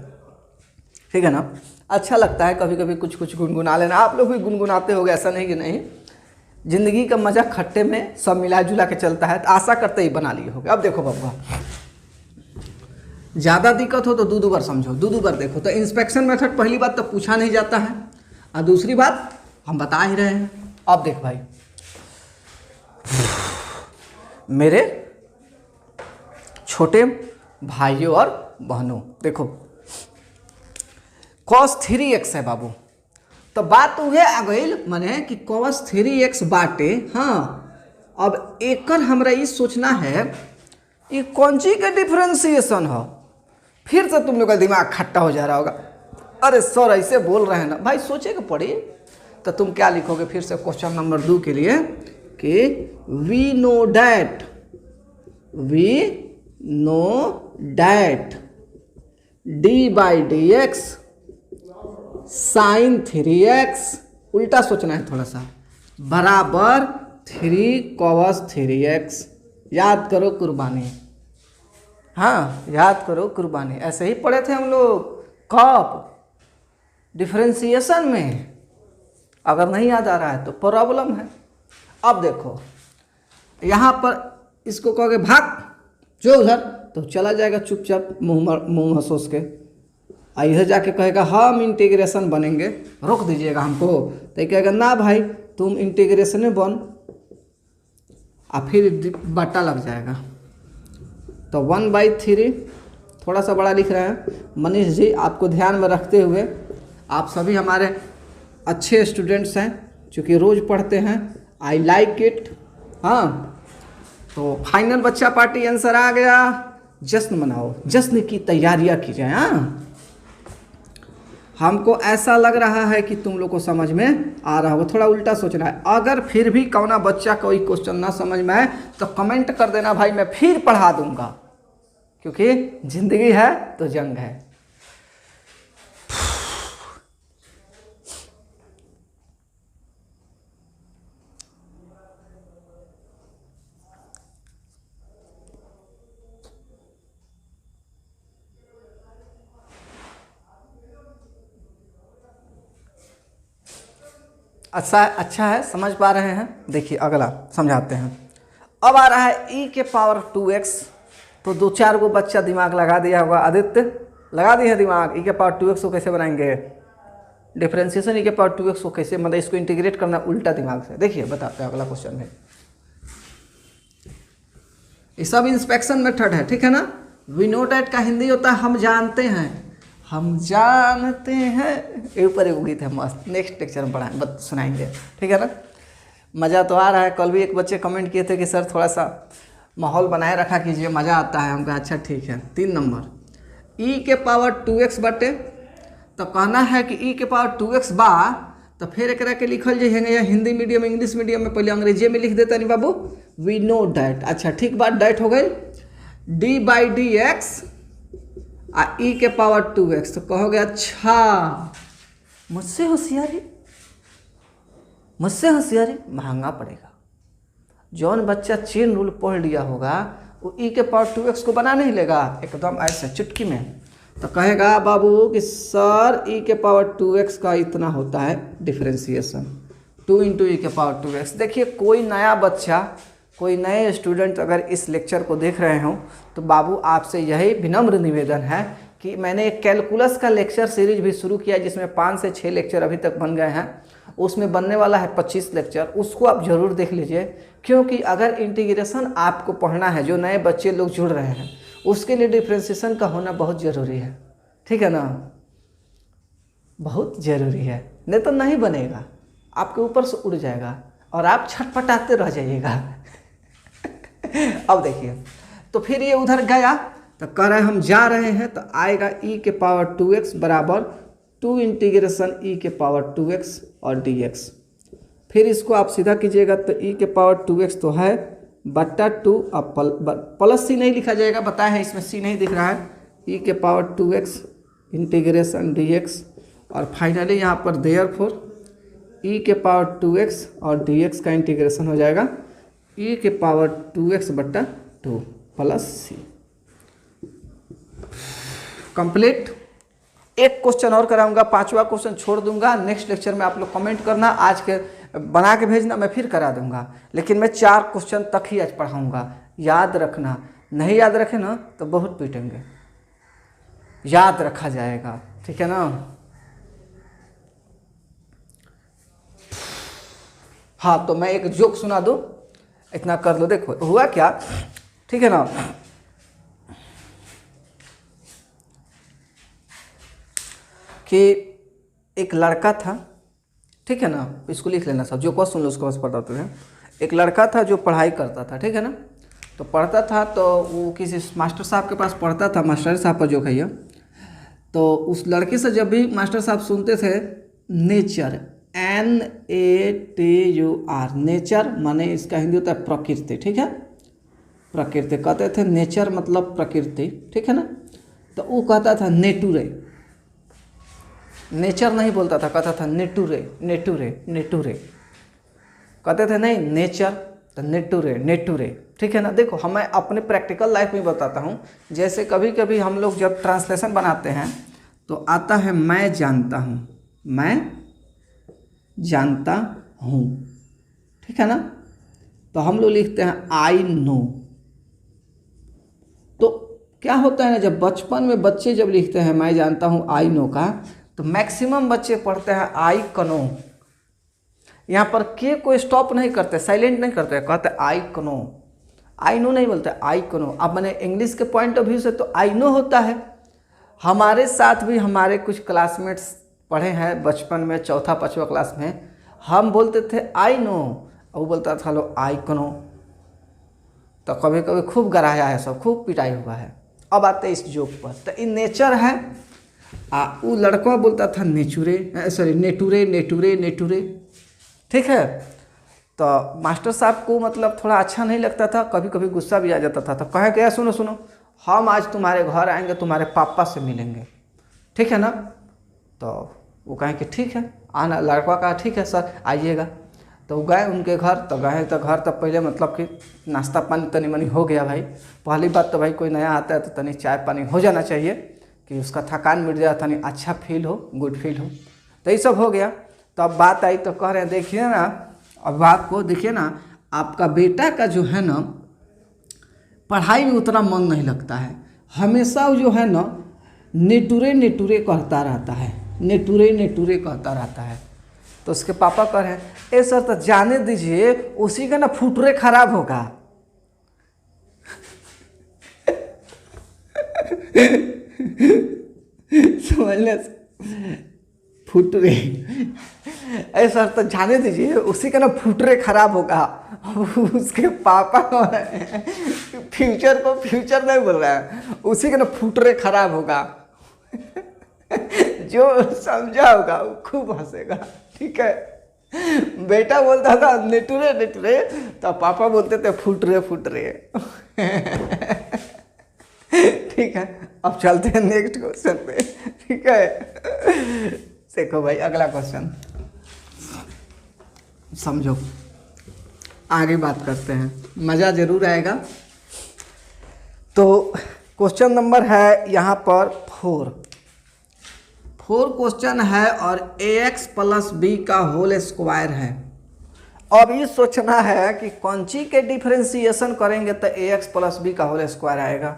ठीक है ना। अच्छा लगता है कभी कभी कुछ कुछ गुनगुना लेना। आप लोग भी गुनगुनाते होगे, ऐसा नहीं कि नहीं। जिंदगी का मजा खट्टे में सब मिला जुला के चलता है, तो आशा करते ही बना लिए होगे। अब देखो बब्बा, ज़्यादा दिक्कत हो तो दो बार समझो, दो बार देखो। तो इंस्पेक्शन मेथड पहली बात तो पूछा नहीं जाता है, और दूसरी बात हम बता ही रहे हैं। अब देख भाई, मेरे छोटे भाइयों और बहनों, देखो cos 3x है बाबू। तो बात उहे आ गई माने कि cos 3x बाटे। हाँ, अब एकर हमरा ये सोचना है ये कौन सी का डिफरेंशिएशन है। फिर से तुम लोग का दिमाग खट्टा हो जा रहा होगा, अरे सर ऐसे बोल रहे हैं ना भाई, सोचेगा पड़ी। तो तुम क्या लिखोगे फिर से क्वेश्चन नंबर 2 के लिए कि we know that d by d x sine 3x, उल्टा सोचना है थोड़ा सा, बराबर 3 cos 3x। याद करो कुर्बानी, हाँ याद करो कुर्बानी, ऐसे ही पढ़े थे हम लोग कब डिफरेंशिएशन में। अगर नहीं याद आ रहा है तो प्रॉब्लम है। अब देखो यहाँ पर इसको कहोगे भाग जो उधर, तो चला जाएगा चुपचाप मुंह हंसोस के। इधर जाके कहेगा हम इंटीग्रेशन बनेंगे, रोक दीजिएगा हमको, तो कहेगा ना भाई तुम इंटीग्रेशन में बन, और फिर बट्टा लग जाएगा। तो 1/3 थोड़ा सा बड़ा लिख रहे हैं मनीष जी, आपको ध्यान में रखते हुए, आप सभी हमारे अच्छे स्टूडेंट्स हैं क्योंकि रोज़ पढ़ते हैं, आई लाइक इट। हाँ, तो फाइनल बच्चा पार्टी आंसर आ गया, जश्न मनाओ, जश्न की तैयारियां की जाए। हाँ, हमको ऐसा लग रहा है कि तुम लोग को समझ में आ रहा होगा, थोड़ा उल्टा सोचना है। अगर फिर भी कौना बच्चा कोई क्वेश्चन ना समझ में आए तो कमेंट कर देना भाई, मैं फिर पढ़ा दूंगा, क्योंकि जिंदगी है तो जंग है। अच्छा है, समझ पा रहे हैं। देखिए अगला समझाते हैं। अब आ रहा है e के पावर 2x। तो 2-4 गो बच्चा दिमाग लगा दिया होगा, आदित्य लगा दिया है दिमाग। e के पावर 2x को कैसे बनाएंगे, डिफरेंशिएशन e के पावर 2x को कैसे, मतलब इसको इंटीग्रेट करना उल्टा दिमाग से। देखिए बताते हैं अगला क्वेश्चन में। ये सब इंस्पेक्शन मेथड है, ठीक है ना। वी नो डैट का हिंदी होता है हम जानते हैं, हम जानते हैं। ये ऊपर एक गीत है मस्त, नेक्स्ट लेक्चर में पढ़ाएं सुनाएंगे, ठीक है ना। मज़ा तो आ रहा है। कल भी एक बच्चे कमेंट किए थे कि सर थोड़ा सा माहौल बनाए रखा कीजिए, मज़ा आता है। हम कहा अच्छा ठीक है। 3 नंबर e के पावर 2x बटे, तो कहना है कि e के पावर 2x बा, तो फिर एक के लिखल जाएंगे या हिंदी मीडियम इंग्लिश मीडियम में, पहले अंग्रेजी में लिख देता नहीं बाबू, वी नो डैट। अच्छा ठीक बात, डैट हो गई डी बाई डी एक्स आ e के पावर 2x। तो कहोगे अच्छा मुझसे होशियारी, मुझसे होशियारी महंगा पड़ेगा। जौन बच्चा चेन रूल पढ़ लिया होगा वो e के पावर 2x को बना नहीं लेगा एकदम ऐसे चुटकी में। तो कहेगा बाबू कि सर e के पावर 2x का इतना होता है डिफरेंशिएशन, 2 × e के पावर 2x। देखिए कोई नया बच्चा, कोई नए स्टूडेंट अगर इस लेक्चर को देख रहे हो तो बाबू आपसे यही विनम्र निवेदन है कि मैंने एक कैलकुलस का लेक्चर सीरीज भी शुरू किया जिसमें 5 से 6 लेक्चर अभी तक बन गए हैं, उसमें बनने वाला है 25 लेक्चर, उसको आप ज़रूर देख लीजिए। क्योंकि अगर इंटीग्रेशन आपको पढ़ना है, जो नए बच्चे लोग जुड़ रहे हैं उसके लिए डिफ्रेंशिएशन का होना बहुत ज़रूरी है, ठीक है ना, बहुत ज़रूरी है, नहीं तो नहीं बनेगा, आपके ऊपर से उड़ जाएगा और आप छटपटाते रह जाइएगा। अब देखिए तो फिर ये उधर गया तो कह रहे हैं हम जा रहे हैं तो आएगा e के पावर 2x बराबर 2 इंटीग्रेशन e के पावर 2x और dx। फिर इसको आप सीधा कीजिएगा तो e के पावर 2x तो है बट्टा 2, अब प्लस सी नहीं लिखा जाएगा, बताया है इसमें सी नहीं दिख रहा है, e के पावर 2x इंटीग्रेशन dx और फाइनली यहाँ पर देयरफॉर e के पावर 2x और dx का इंटीग्रेशन हो जाएगा e के पावर 2x बट्टा 2 प्लस सी। कंप्लीट। एक क्वेश्चन और कराऊंगा, 5वां क्वेश्चन छोड़ दूंगा, नेक्स्ट लेक्चर में आप लोग कमेंट करना, आज के बना के भेजना, मैं फिर करा दूंगा, लेकिन मैं 4 क्वेश्चन तक ही आज पढ़ाऊंगा। याद रखना, नहीं याद रखे ना तो बहुत पीटेंगे, याद रखा जाएगा, ठीक है ना। हाँ तो मैं एक जोक सुना दूं, इतना कर लो। देखो हुआ क्या, ठीक है ना, कि एक लड़का था, ठीक है ना, इसको लिख लेना सब, जो क्वेश्चन सुन लो उसको बस बताते हैं। एक लड़का था जो पढ़ाई करता था, ठीक है ना, तो पढ़ता था तो वो किसी मास्टर साहब के पास पढ़ता था, मास्टर साहब का जोक है ये। तो उस लड़के से जब भी मास्टर साहब सुनते थे नेचर, NATUR, नेचर माने इसका हिंदी होता है प्रकृति, ठीक है, प्रकृति कहते थे, नेचर मतलब प्रकृति, ठीक है ना। तो वो कहता था नेटूरे, नेचर नहीं बोलता था, कहता था नेटूरे नेटूरे नेटूरे, कहते थे नहीं नेचर तो नेटूरे नेटूरे, ठीक है ना। देखो हमें अपने प्रैक्टिकल लाइफ में बताता हूँ, जैसे कभी कभी हम लोग जब ट्रांसलेशन बनाते हैं तो आता है मैं जानता हूँ, मैं जानता हूँ, ठीक है ना, तो हम लोग लिखते हैं आई नो। तो क्या होता है ना, जब बचपन में बच्चे जब लिखते हैं मैं जानता हूँ आई नो का, तो मैक्सिमम बच्चे पढ़ते हैं आई कनो, यहाँ पर के को स्टॉप नहीं करते, साइलेंट नहीं करते, कहते आई कनो, आई नो नहीं बोलते, आई कनो। अब मैंने इंग्लिश के पॉइंट ऑफ व्यू से तो आई नो होता है। हमारे साथ भी हमारे कुछ क्लासमेट्स पढ़े हैं बचपन में, 4-5वां क्लास में, हम बोलते थे आई नो, वो बोलता था लो आई कनो, तो कभी कभी खूब गराया है, सब खूब पिटाई हुआ है। अब आते हैं इस जोक पर, तो इन नेचर है, वो लड़का बोलता था नेचुरे, सॉरी नेटूरे नेटूरे नेटूरे, ठीक है। तो मास्टर साहब को मतलब थोड़ा अच्छा नहीं लगता था, कभी कभी गुस्सा भी आ जाता था, तो कहे क्या, सुनो सुनो, हम आज तुम्हारे घर आएंगे, तुम्हारे पापा से मिलेंगे, ठीक है ना। तो वो कहें कि ठीक है आना, लड़का कहा ठीक है सर आइएगा। तो गए उनके घर, तो गए तो घर तब पहले मतलब कि नाश्ता पानी तनी मनी हो गया भाई। पहली बात तो भाई कोई नया आता है तो तनी चाय पानी हो जाना चाहिए कि उसका थकान मिट जाए, तनी अच्छा फील हो, गुड फील हो, तो ये सब हो गया। तो अब बात आई तो कह रहे हैं देखिए ना, अब आपको देखिए ना, आपका बेटा का जो है ना पढ़ाई में उतना मन नहीं लगता है, हमेशा जो है ना नेटूरे नेटूरे कहता रहता है, नेटूरे नेटूरे कहता रहता है। तो उसके पापा कह रहे हैं ए सर तो जाने दीजिए, उसी का ना फुटरे खराब होगा। समझ ले, फुटरे, ए सर तो जाने दीजिए, उसी का ना फुटरे खराब होगा। उसके पापा फ्यूचर को फ्यूचर नहीं बोल रहा है, उसी का ना फुटरे खराब होगा। जो समझा होगा वो खूब हंसेगा, ठीक है। बेटा बोलता था नेटुरे नेटुरे, तो पापा बोलते थे फुटरे फुटरे। ठीक है, अब चलते हैं नेक्स्ट क्वेश्चन पे, ठीक है। देखो भाई अगला क्वेश्चन समझो, आगे बात करते हैं, मज़ा ज़रूर आएगा। तो क्वेश्चन नंबर है यहाँ पर 4 क्वेश्चन है और ax प्लस बी का होल स्क्वायर है। अब ये सोचना है कि कौन सी के डिफरेंशिएशन करेंगे तो ax प्लस बी का होल स्क्वायर आएगा।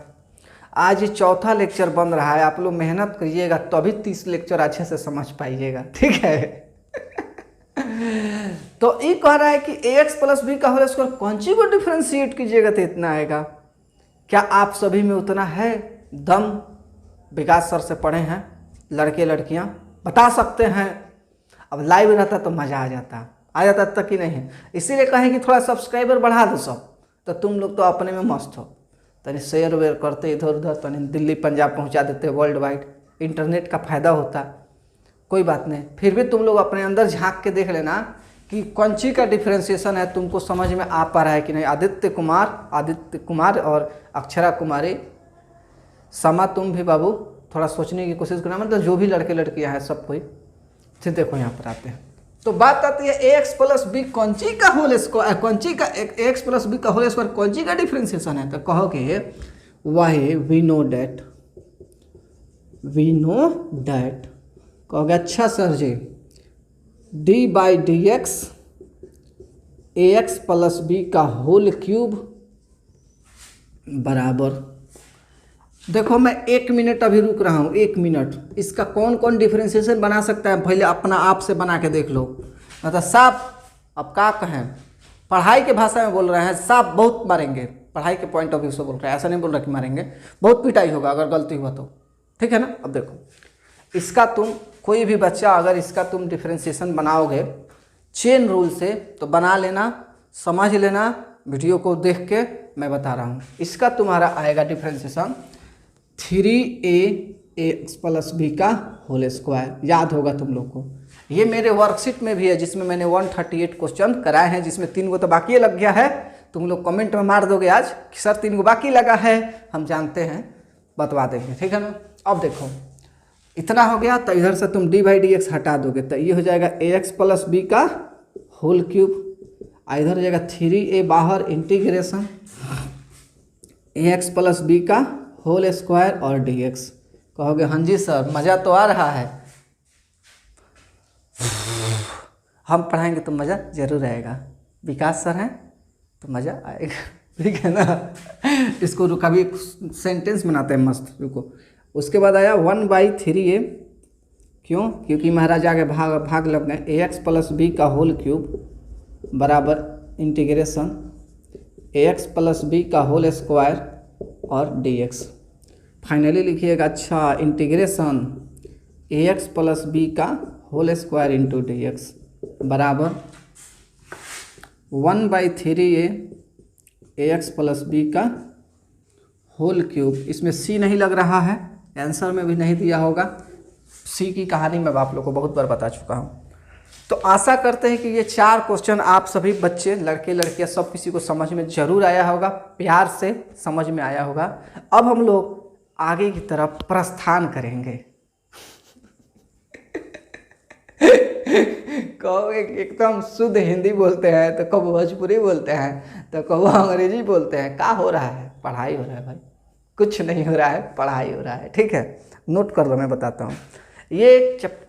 आज ये चौथा लेक्चर बन रहा है, आप लोग मेहनत करिएगा तभी 30 लेक्चर अच्छे से समझ पाइएगा, ठीक है। तो ये कह रहा है कि ax प्लस बी का होल स्क्वायर कौन सी को डिफरेंशिएट कीजिएगा तो इतना आएगा। क्या आप सभी में उतना है दम? विकास सर से पढ़े हैं, लड़के लड़कियां बता सकते हैं। अब लाइव रहता तो मज़ा आ जाता तक ही नहीं। इसीलिए कहें कि थोड़ा सब्सक्राइबर बढ़ा दो सब, तो तुम लोग तो अपने में मस्त हो। तनी शेयर वेयर करते इधर उधर, तनी दिल्ली पंजाब पहुंचा देते वर्ल्ड वाइड, इंटरनेट का फ़ायदा होता। कोई बात नहीं, फिर भी तुम लोग अपने अंदर झांक के देख लेना कि कौन सी का डिफ्रेंशिएशन है, तुमको समझ में आ पा रहा है कि नहीं। आदित्य कुमार और अक्षरा कुमारी, समा तुम भी बाबू थोड़ा सोचने की कोशिश करना, मतलब जो भी लड़के लड़कियां हैं सब कोई। फिर देखो यहाँ पर आते हैं तो बात आती है ax प्लस बी कौनची का होल स्क्वायर, कौनची का ax प्लस बी का होल स्क्वायर कौनची का डिफ्रेंशिएशन है। तो कहोगे वाई वी नो डैट, कहोगे अच्छा sir ji d by d x ax plus B का होल क्यूब बराबर, देखो मैं 1 मिनट अभी रुक रहा हूँ, 1 मिनट, इसका कौन कौन डिफ्रेंशिएशन बना सकता है पहले अपना आप से बना के देख लो। मतलब साफ, अब क्या कहें, पढ़ाई के भाषा में बोल रहे हैं, साफ बहुत मारेंगे, पढ़ाई के पॉइंट ऑफ व्यू से बोल रहे हैं, ऐसा नहीं बोल रहा कि मारेंगे, बहुत पिटाई होगा अगर गलती हुआ तो, ठीक है ना। अब देखो इसका तुम कोई भी बच्चा अगर इसका तुम डिफ्रेंशिएशन बनाओगे चेन रूल से तो बना लेना, समझ लेना, वीडियो को देख के मैं बता रहा हूँ। इसका तुम्हारा आएगा डिफ्रेंशिएशन 3ax प्लस बी का होल स्क्वायर, याद होगा तुम लोग को। ये मेरे वर्कशीट में भी है जिसमें मैंने 138 क्वेश्चन कराए हैं, जिसमें 3 गो तो बाकी लग गया है। तुम लोग कमेंट में मार दोगे आज कि सर 3 गो बाकी लगा है, हम जानते हैं, बतवा देंगे, ठीक है ना। अब देखो इतना हो गया, तो इधर से तुम डी बाई डी एक्स हटा दोगे तो ये हो जाएगा ax प्लस बी का होल क्यूब, इधर हो जाएगा 3a बाहर इंटीग्रेशन ax प्लस बी का होल स्क्वायर और dx। कहोगे हाँ जी सर मज़ा तो आ रहा है, हम पढ़ाएंगे तो मज़ा ज़रूर आएगा, विकास सर हैं तो मज़ा आएगा, ठीक है ना। इसको रुक, अभी एक सेंटेंस बनाते हैं मस्त, रुको। उसके बाद आया 1/3a, क्यों, क्योंकि महाराज आगे भाग लग गए, ax प्लस बी का होल क्यूब बराबर इंटीग्रेशन ax प्लस बी का होल स्क्वायर और dx। फाइनली लिखिएगा अच्छा इंटीग्रेशन ax प्लस बी का होल स्क्वायर इंटू dx बराबर 1/3a ax प्लस बी का होल क्यूब। इसमें c नहीं लग रहा है, आंसर में भी नहीं दिया होगा, c की कहानी मैं आप लोग को बहुत बार बता चुका हूँ। तो आशा करते हैं कि ये 4 क्वेश्चन आप सभी बच्चे, लड़के लड़कियां सब किसी को समझ में जरूर आया होगा, प्यार से समझ में आया होगा। अब हम लोग आगे की तरफ प्रस्थान करेंगे। कहो एकदम शुद्ध हिंदी बोलते हैं तो कब भोजपुरी बोलते हैं तो कब अंग्रेजी बोलते हैं, क्या हो रहा है, पढ़ाई हो रहा है भाई, कुछ नहीं हो रहा है, पढ़ाई हो रहा है, ठीक है। नोट कर लो, मैं बताता हूँ। ये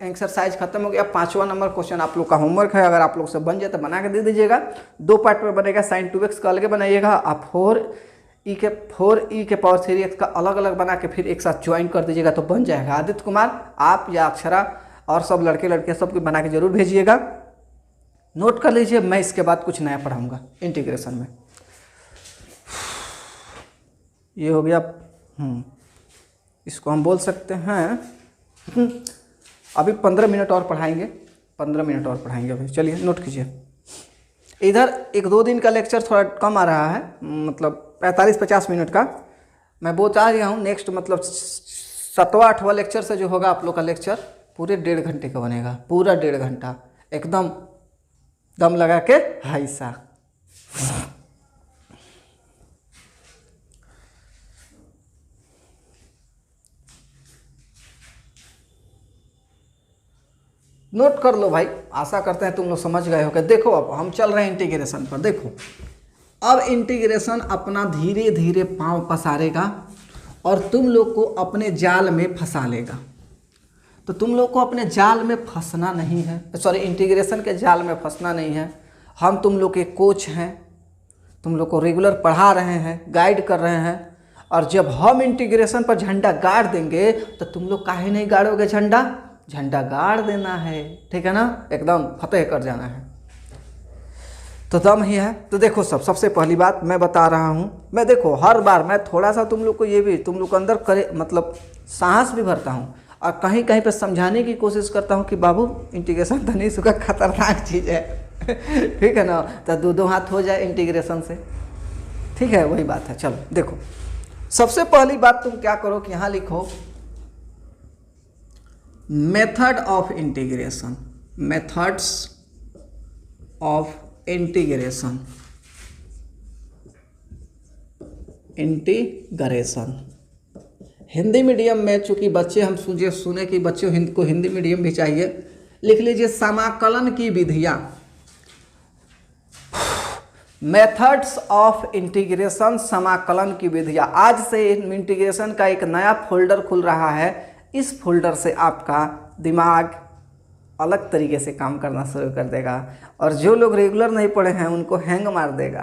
एक्सरसाइज खत्म हो गया, 5वां नंबर क्वेश्चन आप लोग का होमवर्क है, अगर आप लोग से बन जाए तो बना के दे दीजिएगा। 2 पार्ट में बनेगा, sin 2x का अलग बनाइएगा, आप 4e के पावर 3x का अलग अलग बना के फिर एक साथ ज्वाइन कर दीजिएगा तो बन जाएगा। आदित्य कुमार आप या अक्षरा और सब लड़के लड़कियाँ सबको बना के जरूर भेजिएगा, नोट कर लीजिए। मैं इसके बाद कुछ नया पढ़ाऊँगा इंटीग्रेशन में। ये हो गया, इसको हम बोल सकते हैं अभी 15 मिनट और पढ़ाएंगे, 15 मिनट और पढ़ाएंगे अभी। चलिए नोट कीजिए। इधर 1-2 दिन का लेक्चर थोड़ा कम आ रहा है, मतलब 45-50 मिनट का मैं बता रहा हूँ। नेक्स्ट मतलब 7वां-8वां लेक्चर से जो होगा आप लोग का लेक्चर पूरे 1.5 घंटे का बनेगा, पूरा 1.5 घंटा एकदम दम लगा के हाइसा। नोट कर लो भाई, आशा करते हैं तुम लोग समझ गए हो। देखो अब हम चल रहे हैं इंटीग्रेशन पर। देखो अब इंटीग्रेशन अपना धीरे धीरे पांव पसारेगा और तुम लोग को अपने जाल में फंसा लेगा। तो तुम लोग को अपने जाल में फंसना नहीं है, सॉरी इंटीग्रेशन के जाल में फंसना नहीं है। हम तुम लोग के कोच हैं, तुम लोग को रेगुलर पढ़ा रहे हैं, गाइड कर रहे हैं। और जब हम इंटीग्रेशन पर झंडा गाड़ देंगे तो तुम लोग काहे नहीं गाड़ोगे झंडा, झंडा गाड़ देना है, ठीक है ना, एकदम फतेह कर जाना है। तो दम ही है। तो देखो सबसे पहली बात मैं बता रहा हूँ, मैं देखो हर बार मैं थोड़ा सा तुम लोग को ये भी तुम लोग को अंदर करे मतलब साहस भी भरता हूँ और कहीं कहीं पे समझाने की कोशिश करता हूँ कि बाबू इंटीग्रेशन तो नहीं सुखा, खतरनाक चीज़ है ठीक है ना। तो 2-2 हाथ हो जाए इंटीग्रेशन से, ठीक है, वही बात है। चलो देखो सबसे पहली बात तुम क्या करो कि यहां लिखो method of integration, methods of integration, integration. Hindi medium में चूंकि बच्चे हम सुने कि बच्चों को हिंदी मीडियम भी चाहिए, लिख लीजिए समाकलन की विधियां, मेथड्स ऑफ इंटीग्रेशन, समाकलन की विधियां। आज से इंटीग्रेशन का एक नया फोल्डर खुल रहा है, इस फोल्डर से आपका दिमाग अलग तरीके से काम करना शुरू कर देगा और जो लोग रेगुलर नहीं पढ़े हैं उनको हैंग मार देगा।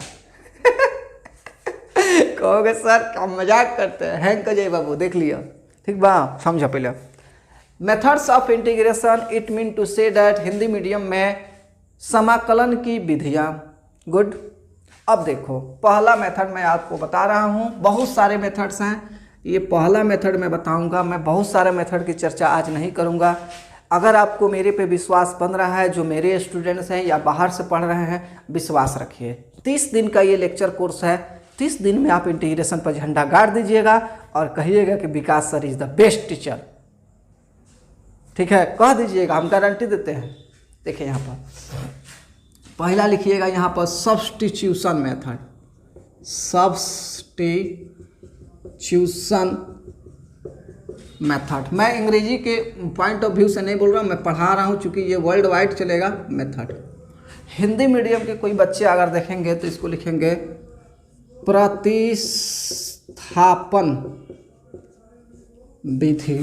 कहोगे सर क्या मजाक करते हैं, हैंग कर जाए बाबू, देख लिया, ठीक बा, समझो पहले। Methods of integration it mean to say that Hindi medium में समाकलन की विधियां। गुड। अब देखो पहला मेथड मैं आपको बता रहा हूं, बहुत सारे मेथड्स हैं, ये पहला मेथड मैं बताऊंगा, मैं बहुत सारे मेथड की चर्चा आज नहीं करूंगा। अगर आपको मेरे पे विश्वास बन रहा है, जो मेरे स्टूडेंट्स हैं या बाहर से पढ़ रहे हैं, विश्वास रखिए। 30 दिन का ये लेक्चर कोर्स है, 30 दिन में आप इंटीग्रेशन पर झंडा गाड़ दीजिएगा और कहिएगा कि Vikas sir is the best teacher. ठीक है, कह दीजिएगा, हम गारंटी देते हैं। देखिए यहाँ पर पहला लिखिएगा यहाँ पर सब्स्टिट्यूशन मेथड, सब्स्टिट्यूशन मेथड। मैं अंग्रेजी के पॉइंट ऑफ व्यू से नहीं बोल रहा हूँ, मैं पढ़ा रहा हूँ चूँकि ये वर्ल्ड वाइड चलेगा मेथड। हिंदी मीडियम के कोई बच्चे अगर देखेंगे तो इसको लिखेंगे प्रतिस्थापन विधि,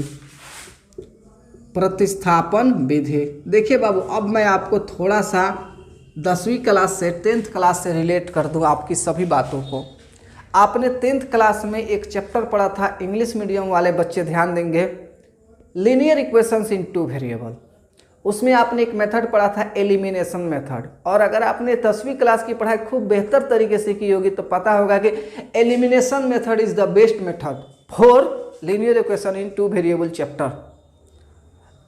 प्रतिस्थापन विधि। देखिए बाबू, अब मैं आपको थोड़ा सा 10वीं क्लास से 10th क्लास से रिलेट कर दूँ आपकी सभी बातों को। आपने 10th क्लास में एक चैप्टर पढ़ा था, इंग्लिश मीडियम वाले बच्चे ध्यान देंगे, लीनियर इक्वेशंस इन 2 वेरिएबल। उसमें आपने एक मेथड पढ़ा था एलिमिनेशन मेथड। और अगर आपने 10वीं क्लास की पढ़ाई खूब बेहतर तरीके से की होगी तो पता होगा कि elimination method is the best method for linear equation in 2 variable chapter.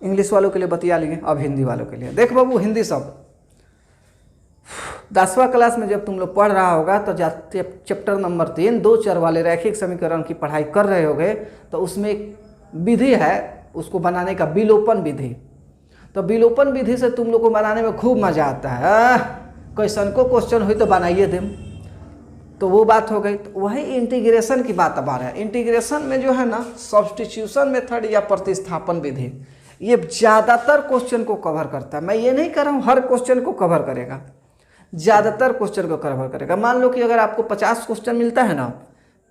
English वालों के लिए बतिया लेंगे, अब हिंदी वालों के लिए देख बाबू, हिंदी सब 10वां क्लास में जब तुम लोग पढ़ रहा होगा तो चैप्टर नंबर 3 दो चर वाले रैखिक समीकरण की पढ़ाई कर रहे होगे, तो उसमें एक विधि है उसको बनाने का, विलोपन विधि। तो विलोपन विधि से तुम लोग को बनाने में खूब मजा आता है। क्वेश्चन को क्वेश्चन हुई तो बनाइए देम, तो वो बात हो गई। तो वही इंटीग्रेशन की बात अब आ रहा है। इंटीग्रेशन में जो है ना, सब्स्टिट्यूशन मेथड या प्रतिस्थापन विधि, ये ज़्यादातर क्वेश्चन को कवर करता है। मैं ये नहीं कर रहा हूँ हर क्वेश्चन को कवर करेगा, ज़्यादातर क्वेश्चन को कवर करेगा। मान लो कि अगर आपको 50 क्वेश्चन मिलता है ना,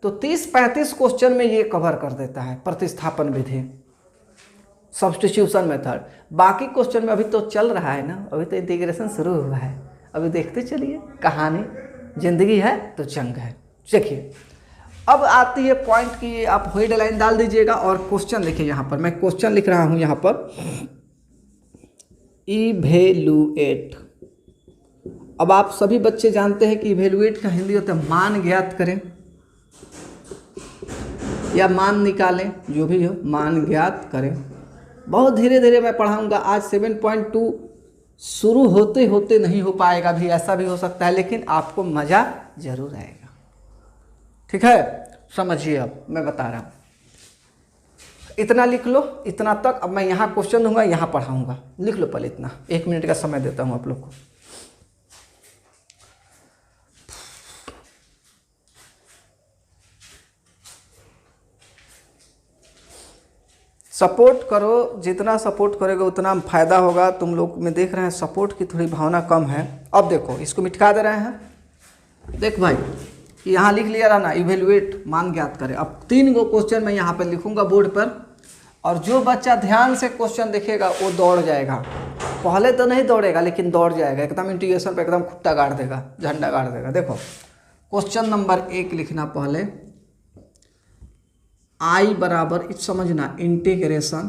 तो 30-35 क्वेश्चन में ये कवर कर देता है प्रतिस्थापन विधि, सब्स्टिट्यूशन मेथड। बाकी क्वेश्चन में अभी तो चल रहा है ना, अभी तो इंटीग्रेशन शुरू हुआ है, अभी देखते चलिए, कहानी जिंदगी है तो जंग है। देखिए अब आती है पॉइंट की, आप हेड लाइन डाल दीजिएगा और क्वेश्चन देखिए। यहाँ पर मैं क्वेश्चन लिख रहा हूँ, यहाँ पर इवेलुएट। अब आप सभी बच्चे जानते हैं कि इवेलुएट का हिंदी होता है मान ज्ञात करें या मान निकालें, जो भी हो मान ज्ञात करें। बहुत धीरे धीरे मैं पढ़ाऊंगा। आज 7.2 शुरू होते होते नहीं हो पाएगा भी, ऐसा भी हो सकता है, लेकिन आपको मज़ा जरूर आएगा। ठीक है, समझिए। अब मैं बता रहा हूँ, इतना लिख लो, इतना तक। अब मैं यहाँ क्वेश्चन दूंगा, यहाँ पढ़ाऊंगा, लिख लो पहले इतना। 1 मिनट का समय देता हूँ आप लोग को। सपोर्ट करो, जितना सपोर्ट करोगे उतना फ़ायदा होगा। तुम लोग में देख रहे हैं सपोर्ट की थोड़ी भावना कम है। अब देखो इसको मिटका दे रहे हैं। देख भाई, यहाँ लिख लिया रहा ना, इवेलुएट मान ज्ञात करें। अब 3 गो क्वेश्चन मैं यहाँ पे लिखूंगा बोर्ड पर, और जो बच्चा ध्यान से क्वेश्चन देखेगा वो दौड़ जाएगा। पहले तो नहीं दौड़ेगा लेकिन दौड़ जाएगा, एकदम इंटीग्रेशन पे एकदम खुट्टा गाड़ देगा, झंडा गाड़ देगा। देखो क्वेश्चन नंबर 1 लिखना पहले, आई बराबर, समझना, इंटीग्रेशन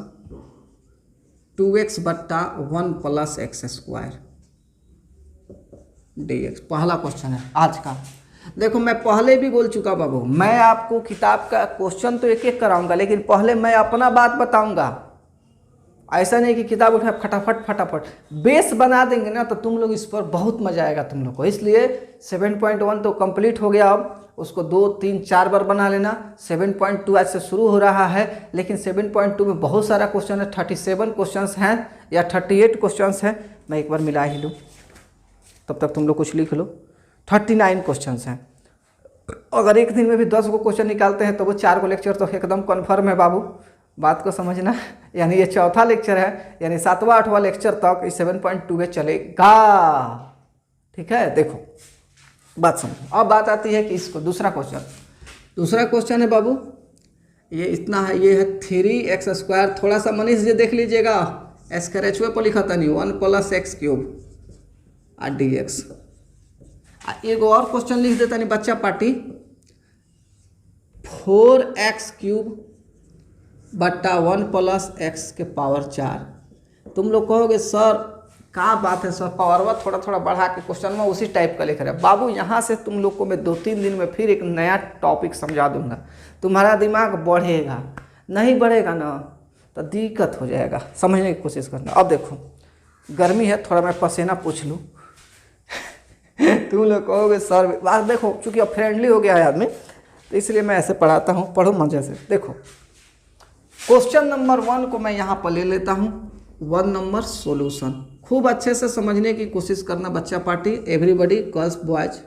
2x बट्टा 1 + x² dx। पहला क्वेश्चन है आज का। देखो मैं पहले भी बोल चुका बाबू, मैं आपको किताब का क्वेश्चन तो एक एक कराऊंगा, लेकिन पहले मैं अपना बात बताऊंगा। ऐसा नहीं कि किताब उठा फटाफट बेस बना देंगे ना, तो तुम लोग इस पर बहुत मजा आएगा तुम लोग को। इसलिए 7.1 तो कंप्लीट हो गया। उसको 2, 3, 4 बार बना लेना। 7.2 आज से शुरू हो रहा है, लेकिन 7.2 में बहुत सारा क्वेश्चन है, 37 क्वेश्चंस हैं या 38 क्वेश्चंस हैं। मैं एक बार मिला ही लूँ, तब तक तुम लोग कुछ लिख लो। 39 क्वेश्चंस हैं। अगर एक दिन में भी 10 को क्वेश्चन निकालते हैं तो वो 4 को लेक्चर तो एकदम कन्फर्म है बाबू, बात को समझना। यानी ये चौथा लेक्चर है, यानी 7वां 8वां लेक्चर तक इस 7.2 में चलेगा। ठीक है, देखो बात समझो। अब बात आती है कि इसको दूसरा क्वेश्चन है बाबू, ये इतना है, ये है 3x²। थोड़ा सा मनीष जी देख लीजिएगा, स्क्रैचवे पर लिखा था नहीं, 1 + x³ dx। एक और क्वेश्चन लिख देता नहीं बच्चा पार्टी, 4x³ बट्टा 1 + x⁴। तुम लोग कहोगे सर क्या बात है सर, पावरवा थोड़ा थोड़ा बढ़ा के क्वेश्चन में उसी टाइप का लिख रहे हैं। बाबू यहाँ से तुम लोग को मैं 2-3 दिन में फिर एक नया टॉपिक समझा दूंगा, तुम्हारा दिमाग बढ़ेगा। नहीं बढ़ेगा ना तो दिक्कत हो जाएगा, समझने की कोशिश करना। अब देखो गर्मी है, थोड़ा मैं पसीना पूछ लूँ। तुम लोग कहोगे सर, बात देखो चूँकि अब फ्रेंडली हो गया है आदमी, तो इसलिए मैं ऐसे पढ़ाता हूँ, पढ़ो मजे से। देखो क्वेश्चन नंबर 1 को मैं यहाँ पर ले लेता हूँ, 1 नंबर सॉल्यूशन। खूब अच्छे से समझने की कोशिश करना बच्चा party, everybody girls boys.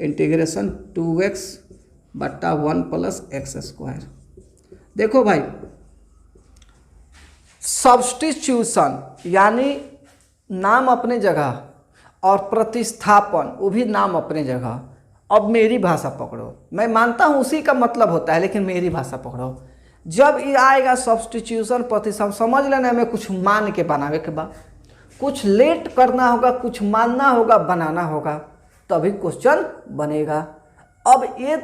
Integration 2x बट्टा 1 + x²। देखो भाई, सब्स्टिट्यूशन यानी नाम अपने जगह और प्रतिस्थापन वो भी नाम अपने जगह। अब मेरी भाषा पकड़ो, मैं मानता हूँ उसी का मतलब होता है, लेकिन मेरी भाषा पकड़ो। जब ये आएगा सब्स्टिट्यूशन प्रतिस्थापन, समझ लेना हमें कुछ मान के बनावे के बाद कुछ लेट करना होगा, कुछ मानना होगा, बनाना होगा, तभी क्वेश्चन बनेगा। अब ये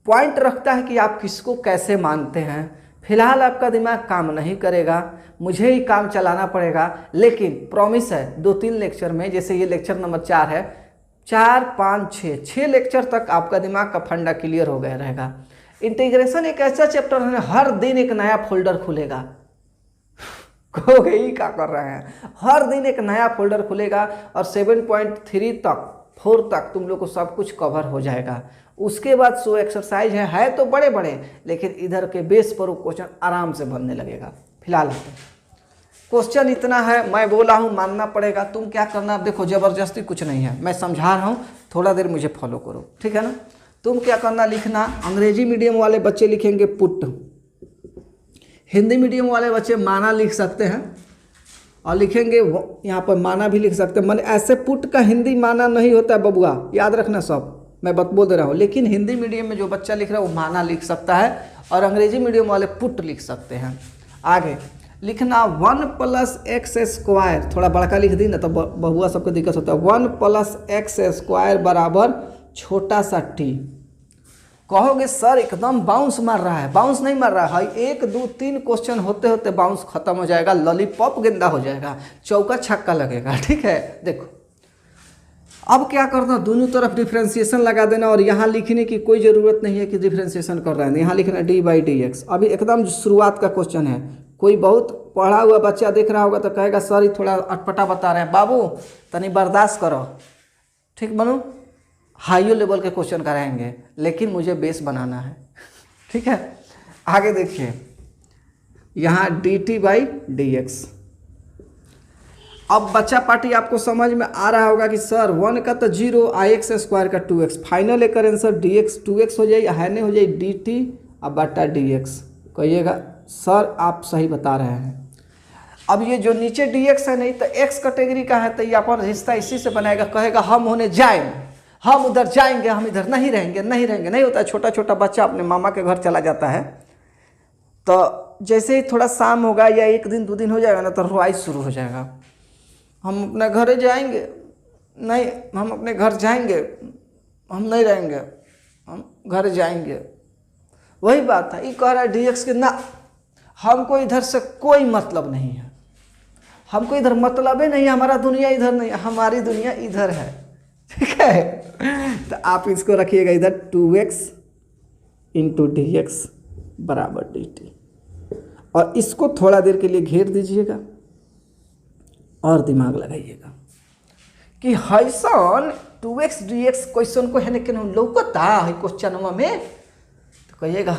पॉइंट रखता है कि आप किसको कैसे मानते हैं। फिलहाल आपका दिमाग काम नहीं करेगा, मुझे ही काम चलाना पड़ेगा, लेकिन प्रॉमिस है 2-3 लेक्चर में, जैसे ये लेक्चर नंबर 4 है, 4, 5, 6 लेक्चर तक आपका दिमाग का फंडा क्लियर हो गया रहेगा। इंटीग्रेशन एक ऐसा चैप्टर है, हर दिन एक नया फोल्डर खुलेगा। कहोगे ही क्या कर रहे हैं, हर दिन एक नया फोल्डर खुलेगा और 7.3 तक 4 तक तुम लोग को सब कुछ कवर हो जाएगा। उसके बाद 100 एक्सरसाइज है तो बड़े बड़े, लेकिन इधर के बेस पर वो क्वेश्चन आराम से बनने लगेगा। फिलहाल क्वेश्चन इतना है, मैं बोला हूँ मानना पड़ेगा। तुम क्या करना, देखो ज़बरदस्ती कुछ नहीं है, मैं समझा रहा हूँ, थोड़ा देर मुझे फॉलो करो, ठीक है ना। तुम क्या करना, लिखना, अंग्रेजी मीडियम वाले बच्चे लिखेंगे पुट, हिंदी मीडियम वाले बच्चे माना लिख सकते हैं और लिखेंगे यहाँ पर माना भी लिख सकते हैं। मैंने ऐसे पुट का हिंदी माना नहीं होता है बबुआ, याद रखना सब, मैं बोल दे रहा हूँ। लेकिन हिंदी मीडियम में जो बच्चा लिख रहा है वो माना लिख सकता है और अंग्रेजी मीडियम वाले पुट लिख सकते हैं। आगे लिखना 1 + x², थोड़ा बड़का लिख दी ना तो बबुआ सबको दिक्कत होता है। 1 + x² बराबर छोटा सा t। कहोगे सर एकदम बाउंस मार रहा है, बाउंस नहीं मार रहा है, 1, 2, 3 क्वेश्चन होते होते बाउंस खत्म हो जाएगा, लॉलीपॉप गेंदा हो जाएगा, चौका छक्का लगेगा, ठीक है। देखो अब क्या करना, दोनों तरफ डिफ्रेंशिएशन लगा देना और यहाँ लिखने की कोई ज़रूरत नहीं है कि डिफ्रेंशिएशन कर रहे हैं, यहाँ लिखना d/dx। अभी एकदम शुरुआत का क्वेश्चन है, कोई बहुत पढ़ा हुआ बच्चा देख रहा होगा तो कहेगा सर ये थोड़ा अटपटा बता रहे हैं, बाबू तनी बर्दाश्त करो, ठीक बनू, हाई लेवल के क्वेश्चन कराएंगे, लेकिन मुझे बेस बनाना है, ठीक है। आगे देखिए, यहाँ dt/dx। अब बच्चा पार्टी आपको समझ में आ रहा होगा कि सर 1 का तो 0, x² का 2x, फाइनल एक आंसर dx 2x हो जाए, है नहीं हो जाए dt अब बटा dx। कहिएगा सर आप सही बता रहे हैं। अब ये जो नीचे dx है नहीं तो x कैटेगरी का है, तो ये अपन रिश्ता इसी से बनाएगा, कहेगा हम होने जाएंगे, हम उधर जाएंगे, हम इधर नहीं रहेंगे, नहीं रहेंगे। नहीं होता है, छोटा छोटा बच्चा अपने मामा के घर चला जाता है, तो जैसे ही थोड़ा शाम होगा या 1 दिन 2 दिन हो जाएगा ना तो रुआई शुरू हो जाएगा, हम अपने घर जाएंगे, नहीं हम अपने घर जाएंगे, हम नहीं रहेंगे, हम घर जाएंगे। वही बात है, ये कह रहा है dx के ना, हमको इधर से कोई मतलब नहीं है, हमको इधर मतलब ही नहीं है, हमारा दुनिया इधर नहीं है, हमारी दुनिया इधर है, ठीक है। तो आप इसको रखिएगा इधर 2x × dx बराबर dt, और इसको थोड़ा देर के लिए घेर दीजिएगा और दिमाग लगाइएगा। कि हैसन 2x dx क्वेश्चन को है लेकिन लौकता है क्वेश्चन में, तो कहिएगा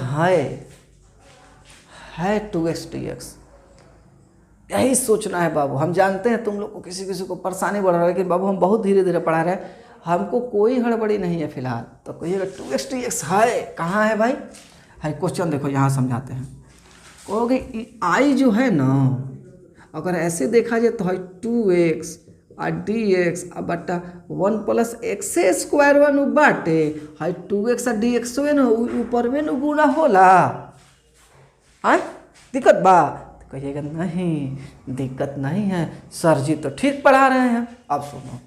है 2x dx। यही सोचना है बाबू। हम जानते हैं तुम लोग को किसी किसी को परेशानी बढ़ रहा है, लेकिन बाबू हम बहुत धीरे धीरे पढ़ा रहे हैं, हमको कोई हड़बड़ी नहीं है फिलहाल। तो कहिएगा 2x dx है, कहाँ है भाई? है क्वेश्चन देखो यहाँ समझाते हैं। कहोगे आई जो है ना, अगर ऐसे देखा जाए तो है 2x और dx बटा 1 प्लस एक्स स्क्वायर वन बाटे है 2x और dx न ऊपर में न गुना होला। आय दिक्कत बा? तो कहिएगा नहीं दिक्कत नहीं है सर जी, तो ठीक पढ़ा रहे हैं। अब सुनो,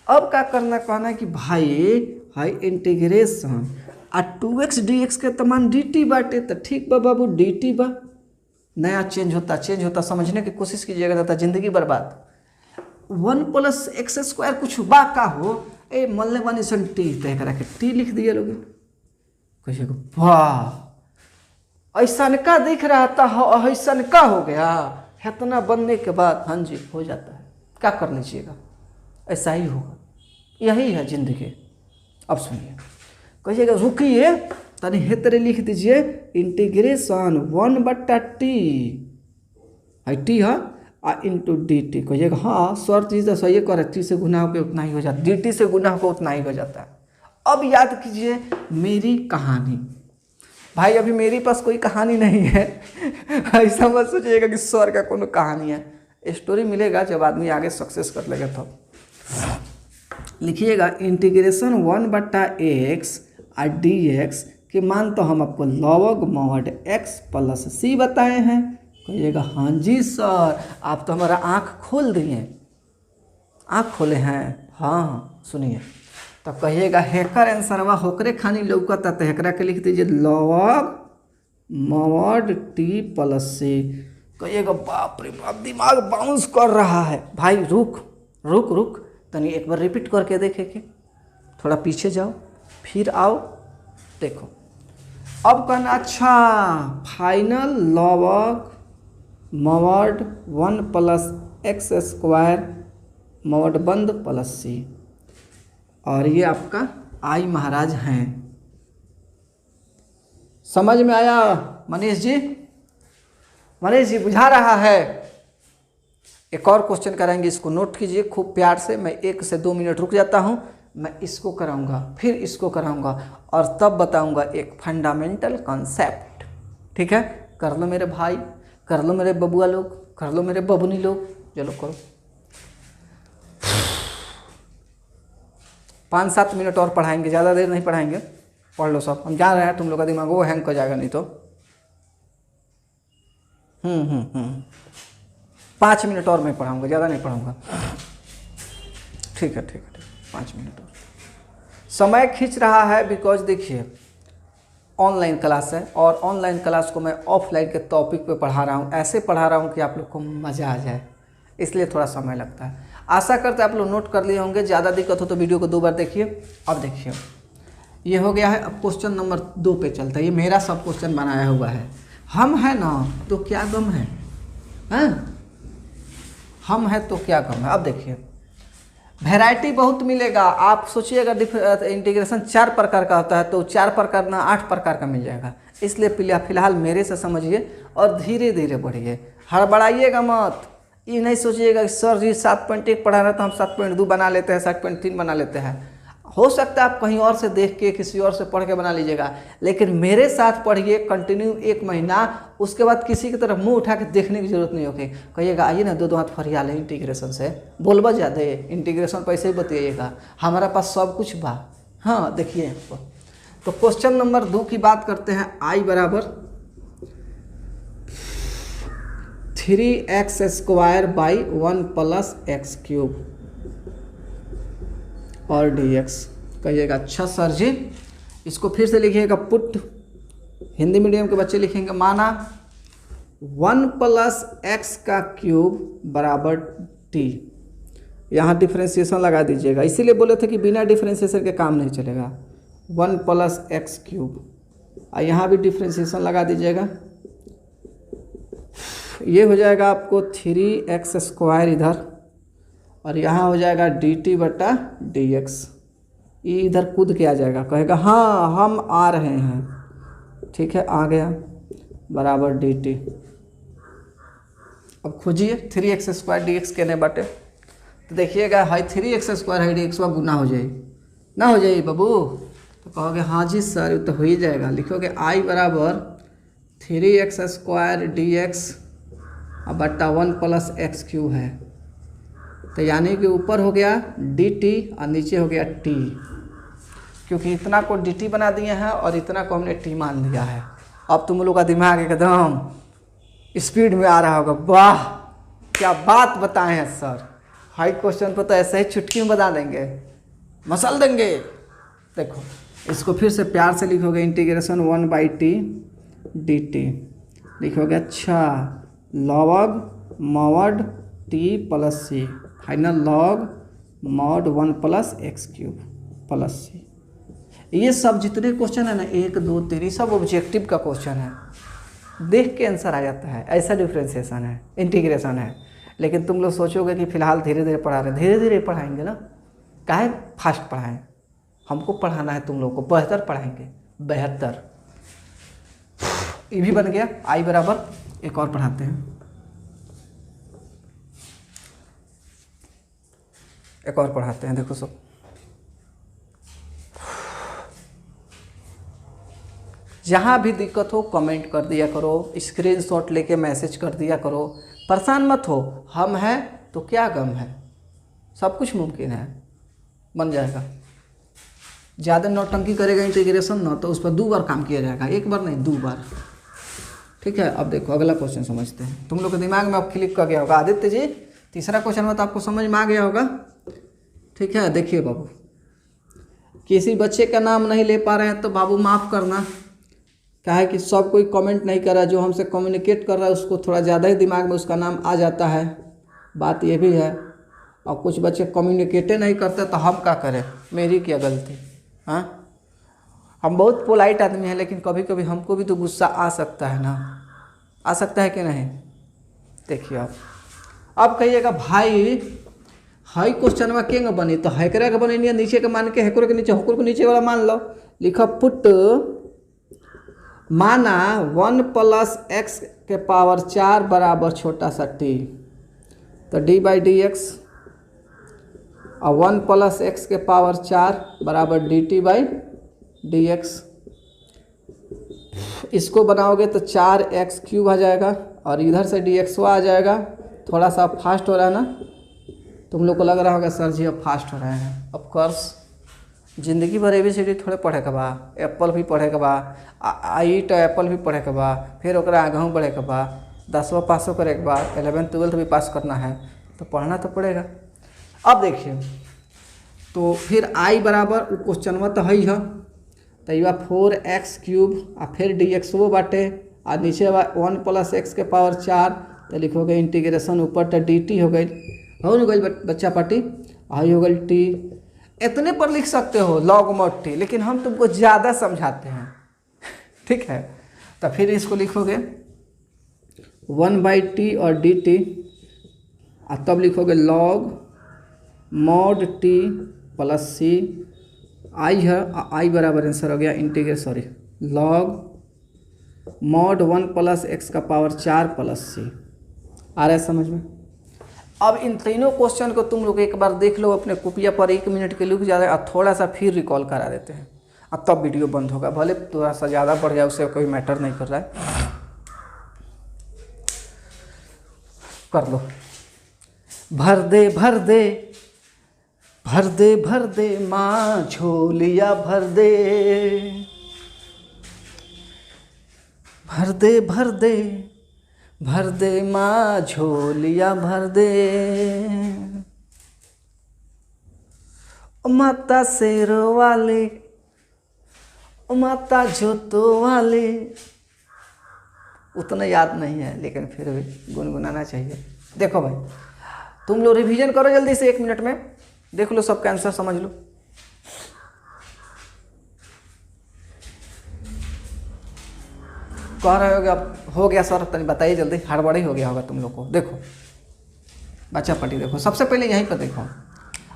अब क्या करना, कहना है कि भाई है इंटीग्रेशन आ 2x dx के तमाम dt बाटे, तो ठीक बा बाबू dt बा। नया चेंज होता समझने की कोशिश कीजिएगा, जाता जिंदगी बर्बाद। 1 प्लस एक्स स्क्वायर कुछ बा का हो, ए मल्ले बनी सन टी, तय करा के टी लिख दिए लोग। कहिएगा वाह ऐसा का दिख रहा था, ऐसा का हो गया, इतना बनने के बाद हाँ जी हो जाता है, क्या कर लीजिएगा, ऐसा ही होगा, यही है जिंदगी। अब सुनिए, कहिएगा रुकिए तनी हेतरे लिख दीजिए इंटीग्रेशन 1 बट्टा टी है, टी है आ इंटू डी टी। कहिएगा हाँ सर चीज़ तो सही करे, टी से गुना होकर उतना ही हो जाता है, डी टी से गुना होकर उतना ही हो जाता है। अब याद कीजिए मेरी कहानी। भाई अभी मेरे पास कोई कहानी नहीं है ऐसा मत सोचिएगा कि सर का कोनो कहानी है, स्टोरी मिलेगा जब आदमी आगे सक्सेस कर लेगा तब। लिखिएगा इंटीग्रेशन 1 बट्टा एक्स और डी एक्स के मान तो हम आपको लॉग मॉड एक्स प्लस सी बताए हैं। कहिएगा हाँ जी सर, आप तो हमारा आँख खोल दिए, आँख खोले हैं। हाँ सुनिए, तो कहिएगा हेकर आंसरवा होकरे खानी लौकता, तो हेकरा के लिख दीजिए लॉग मॉड टी प्लस सी। कहिएगा बाप रे बाप दिमाग बाउंस कर रहा है। भाई रुक रुक रुक तनी एक बार रिपीट करके देखे कि, थोड़ा पीछे जाओ फिर आओ, देखो अब कहना अच्छा final log mod 1 plus x square mod बंद प्लस सी, और ये आपका आई महाराज हैं। समझ में आया मनीष जी? मनीष जी बुझा रहा है? एक और क्वेश्चन कराएंगे, इसको नोट कीजिए खूब प्यार से। मैं 1 से 2 मिनट रुक जाता हूँ, मैं इसको कराऊंगा फिर इसको कराऊंगा और तब बताऊंगा एक फंडामेंटल कॉन्सेप्ट। ठीक है, कर लो मेरे भाई, कर लो मेरे बबुआ लोग, कर लो मेरे बबुनी लोग, चलो करो। 5-7 मिनट और पढ़ाएंगे, ज़्यादा देर नहीं पढ़ाएंगे, पढ़ लो सब। हम जान रहे हैं तुम लोग का दिमाग वो हैंग कर जाएगा नहीं तो। 5 मिनट और मैं पढ़ाऊंगा, ज़्यादा नहीं पढ़ाऊंगा। ठीक है 5 मिनट और। समय खींच रहा है बिकॉज देखिए ऑनलाइन क्लास है, और ऑनलाइन क्लास को मैं ऑफलाइन के टॉपिक पे पढ़ा रहा हूँ, ऐसे पढ़ा रहा हूँ कि आप लोग को मज़ा आ जाए, इसलिए थोड़ा समय लगता है। आशा करते आप लोग नोट कर लिए होंगे, ज़्यादा दिक्कत हो तो वीडियो को 2 बार देखिए। अब देखिए ये हो गया है, अब क्वेश्चन नंबर 2 पे चलता है। ये मेरा सब क्वेश्चन बनाया हुआ है। हम है ना तो क्या गम है, हैं? हम है तो क्या गम है। अब देखिए वैरायटी बहुत मिलेगा। आप सोचिएगा इंटीग्रेशन 4 प्रकार का होता है, तो 4 प्रकार ना 8 प्रकार का मिल जाएगा। इसलिए फिलहाल मेरे से समझिए और धीरे धीरे बढ़िए, हड़बड़ाइएगा मत। ये नहीं सोचिएगा कि सर जी 7.1 पढ़ा रहा तो हम 7.2 बना लेते हैं, 7.3 बना लेते हैं। हो सकता है आप कहीं और से देख के किसी और से पढ़ के बना लीजिएगा, लेकिन मेरे साथ पढ़िए कंटिन्यू 1 महीना, उसके बाद किसी की तरफ मुंह उठा के देखने की जरूरत नहीं होगी। कहिएगा आइए ना 2 हाथ फरिया ले इंटीग्रेशन से, बोलबा ज़्यादा इंटीग्रेशन पैसे ही बतिएगा, हमारा पास सब कुछ बा। हाँ देखिए तो क्वेश्चन नंबर 2 की बात करते हैं। आई बराबर 3x square by 1 plus x cube और dx। कहिएगा अच्छा सर जी, इसको फिर से लिखिएगा पुट, हिंदी मीडियम के बच्चे लिखेंगे माना 1 प्लस एक्स का क्यूब बराबर t। यहाँ डिफ्रेंशिएशन लगा दीजिएगा, इसीलिए बोले थे कि बिना डिफ्रेंशिएशन के काम नहीं चलेगा। 1 प्लस एक्स क्यूब, और यहाँ भी डिफ्रेंशिएशन लगा दीजिएगा। ये हो जाएगा आपको 3x स्क्वायर इधर और यहाँ हो जाएगा डी टी बटा डी एक्स। ये इधर कूद के आ जाएगा, कहेगा हाँ हम आ रहे हैं, ठीक है आ गया, बराबर डी टी। अब खोजिए 3x² dx केने बाटे, तो देखिएगा हाई 3x² है dx गुना हो जाए ना, हो जाए बाबू, तो कहोगे हाँ जी सर तो हो ही जाएगा। लिखोगे i बराबर 3x² dx बट्टा 1 + x³ है, तो यानी कि ऊपर हो गया dt और नीचे हो गया t, क्योंकि इतना को dt बना दिए हैं और इतना को हमने t मान लिया है। अब तुम लोग का दिमाग एकदम स्पीड में आ रहा होगा, वाह क्या बात बताए हैं सर, हाई क्वेश्चन पर तो ऐसे ही चुटकी में बता देंगे, मसल देंगे। देखो इसको फिर से प्यार से लिखोगे, इंटीग्रेशन 1/t dt लिखोगे, अच्छा log mod t + c, final log mod 1 + x³ + c। ये सब जितने क्वेश्चन है ना 1 2 3 सब ऑब्जेक्टिव का क्वेश्चन है, देख के आंसर आ जाता है, ऐसा डिफ्रेंशिएशन है, इंटीग्रेशन है। लेकिन तुम लोग सोचोगे कि फ़िलहाल धीरे धीरे पढ़ा रहे हैं, धीरे धीरे पढ़ाएंगे ना, काहे फास्ट पढ़ाएं, हमको पढ़ाना है तुम लोग को, बेहतर पढ़ाएंगे, बेहतर। ये भी बन गया i बराबर, एक और पढ़ाते हैं, एक और पढ़ाते हैं। देखो सब जहाँ भी दिक्कत हो कमेंट कर दिया करो, स्क्रीनशॉट लेके मैसेज कर दिया करो, परेशान मत हो, हम हैं तो क्या गम है, सब कुछ मुमकिन है, बन जाएगा। ज़्यादा नौटंकी करेगा इंटीग्रेशन ना तो उस पर 2 बार काम किया जाएगा, 1 बार नहीं 2 बार, ठीक है। अब देखो अगला क्वेश्चन समझते हैं, तुम लोग के दिमाग में अब क्लिक कर गया होगा, आदित्य जी तीसरा क्वेश्चन में तो आपको समझ में आ गया होगा, ठीक है। देखिए बाबू, किसी बच्चे का नाम नहीं ले पा रहे हैं तो बाबू माफ़ करना, क्या है कि सब कोई कमेंट नहीं कर रहा है, जो हमसे कम्युनिकेट कर रहा है उसको थोड़ा ज़्यादा ही दिमाग में उसका नाम आ जाता है, बात ये भी है। और कुछ बच्चे कम्युनिकेटे नहीं करते तो हम क्या करें, मेरी क्या गलती, हाँ। हम बहुत पोलाइट आदमी हैं, लेकिन कभी कभी हमको भी तो गुस्सा आ सकता है ना, आ सकता है कि नहीं। देखिए अब कहिएगा भाई हाई क्वेश्चन में केंग बनी, तो हैकरा के बने नहीं, नीचे के मान के हैकर के नीचे, होकर को नीचे वाला मान लो। लिखो पुट माना 1 + x⁴ बराबर छोटा सा t, तो d/dx और 1 + x⁴ बराबर dt/dx। इसको बनाओगे तो 4x³ आ जाएगा और इधर से dx आ जाएगा। थोड़ा सा फास्ट हो रहा है ना, तुम लोग को लग रहा होगा सर जी अब फास्ट हो रहे हैं। ऑफ कोर्स जिंदगी भर ABCD थोड़े पढ़े के बा, एप्पल भी पढ़े के बा, आई तो एप्पल भी पढ़े के बा, फिर ओकरा आगहूँ बढ़े के बा, 10वां पासो करे के बा, 11th 12th भी पास करना है, तो पढ़ना तो पड़ेगा। अब देखिए तो फिर i बराबर क्वेश्चन में तो है, तो यह 4x³ और फिर dx वो बाटे और नीचे 1 + x⁴, तो लिखोगे इंटीग्रेशन ऊपर तो dt हो गई बच्चा पार्टी, आई हो गई t। इतने पर लिख सकते हो log mod t, लेकिन हम तुमको ज़्यादा समझाते हैं, ठीक है। तो फिर इसको लिखोगे 1/t और dt और तब लिखोगे log mod t + c, i है, i बराबर आंसर हो गया integration log mod 1 + x⁴ + c। आ रहा है समझ में। अब इन तीनों क्वेश्चन को तुम लोग एक बार देख लो अपने कॉपिया पर, 1 मिनट के लिए ज़्यादा, और थोड़ा सा फिर रिकॉल करा देते हैं, अब तब वीडियो बंद होगा। भले थोड़ा सा ज़्यादा बढ़ जाए, उससे कोई मैटर नहीं कर रहा है, कर लो। भर दे भर दे भर दे भर दे माँ झोलिया भर दे, भर दे भर दे भर दे माँ झोलिया भर दे, ओ माता शेरों वाले, ओ माता जोतो वाले। उतना याद नहीं है लेकिन फिर भी गुनगुनाना चाहिए। देखो भाई तुम लोग रिवीजन करो जल्दी से, 1 मिनट में देख लो, सबका आंसर समझ लो। कह रहे होगे अब हो गया सर, तनी बताइए जल्दी, हड़बड़ी हो गया होगा तुम लोग को। देखो बच्चा पट्टी देखो, सबसे पहले यहीं पर देखो,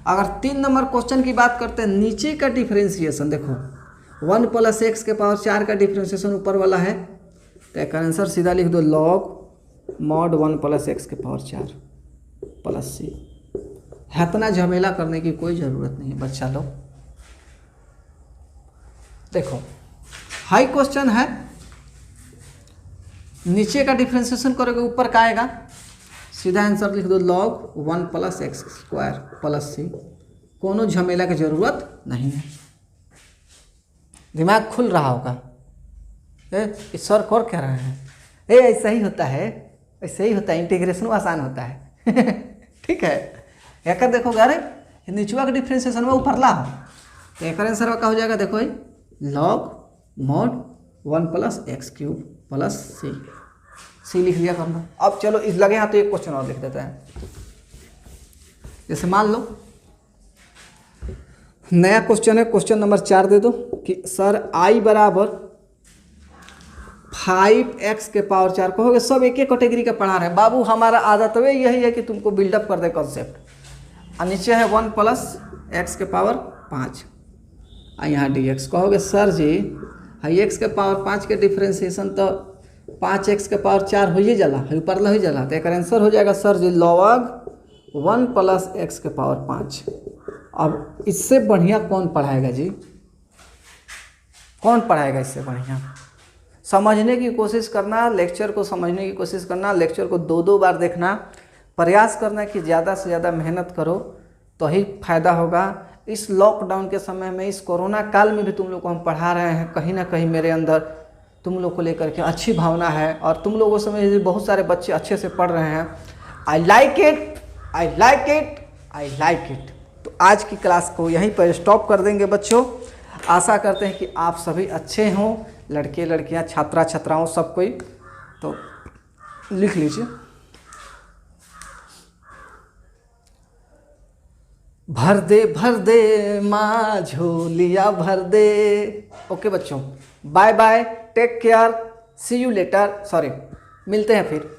अगर 3 नंबर क्वेश्चन की बात करते हैं, नीचे का डिफरेंशिएशन देखो, 1 + x के पावर 4 का डिफरेंशिएशन ऊपर वाला है, तो एक आंसर सीधा लिख दो log mod 1 + x के पावर 4 प्लस c। इतना झमेला करने की कोई ज़रूरत नहीं है बच्चा लोग। देखो हाई क्वेश्चन है, नीचे का डिफरेंशिएशन करोगे ऊपर का आएगा, सीधा आंसर लिख दो log 1 + x² प्लस c। कोनो झमेला की जरूरत नहीं है, दिमाग खुल रहा होगा। इस सर और कह रहे हैं ऐसा ही होता है, ऐसे ही होता है, इंटीग्रेशन आसान होता है ठीक है। एक देखो अरे नीचवा का डिफरेंशिएशन में ऊपर ला, तो एक आंसर का हो जाएगा देखो log mod 1 + x³ plus c लिख लिया करना। अब चलो इस लगे यहाँ तो एक क्वेश्चन और लिख देते हैं। जैसे मान लो नया क्वेश्चन है, क्वेश्चन नंबर 4 दे दो कि सर i बराबर 5x के पावर 4। कहोगे सब एक एक कैटेगरी का पढ़ा रहे हैं बाबू, हमारा आदत तो यही है कि तुमको बिल्डअप कर दे कॉन्सेप्ट। और नीचे है 1 + x के पावर 5 और यहाँ dx। कहोगे सर जी x के पावर 5 के डिफ्रेंसिएशन तो 5x के पावर 4 हो ही जाला, ऊपर हो ही जाला, तो एक आंसर हो जाएगा सर जी log 1 + x के पावर 5। अब इससे बढ़िया कौन पढ़ाएगा जी, कौन पढ़ाएगा इससे बढ़िया? समझने की कोशिश करना, लेक्चर को समझने की कोशिश करना, लेक्चर को 2-2 बार देखना, प्रयास करना कि ज़्यादा से ज़्यादा मेहनत करो तो ही फायदा होगा। इस लॉकडाउन के समय में, इस कोरोना काल में भी तुम लोग को हम पढ़ा रहे हैं, कहीं ना कहीं मेरे अंदर तुम लोग को लेकर के अच्छी भावना है और तुम लोगों से में बहुत सारे बच्चे अच्छे से पढ़ रहे हैं। I like it, I like it, I like it. तो आज की क्लास को यहीं पर स्टॉप कर देंगे बच्चों। आशा करते हैं कि आप सभी अच्छे हों, लड़के लड़कियां, छात्रा छात्राओं सब कोई। तो लिख लीजिए, भर दे माँ झोलिया भर दे। ओके बच्चों, bye bye, take care, see you later, sorry मिलते हैं फिर।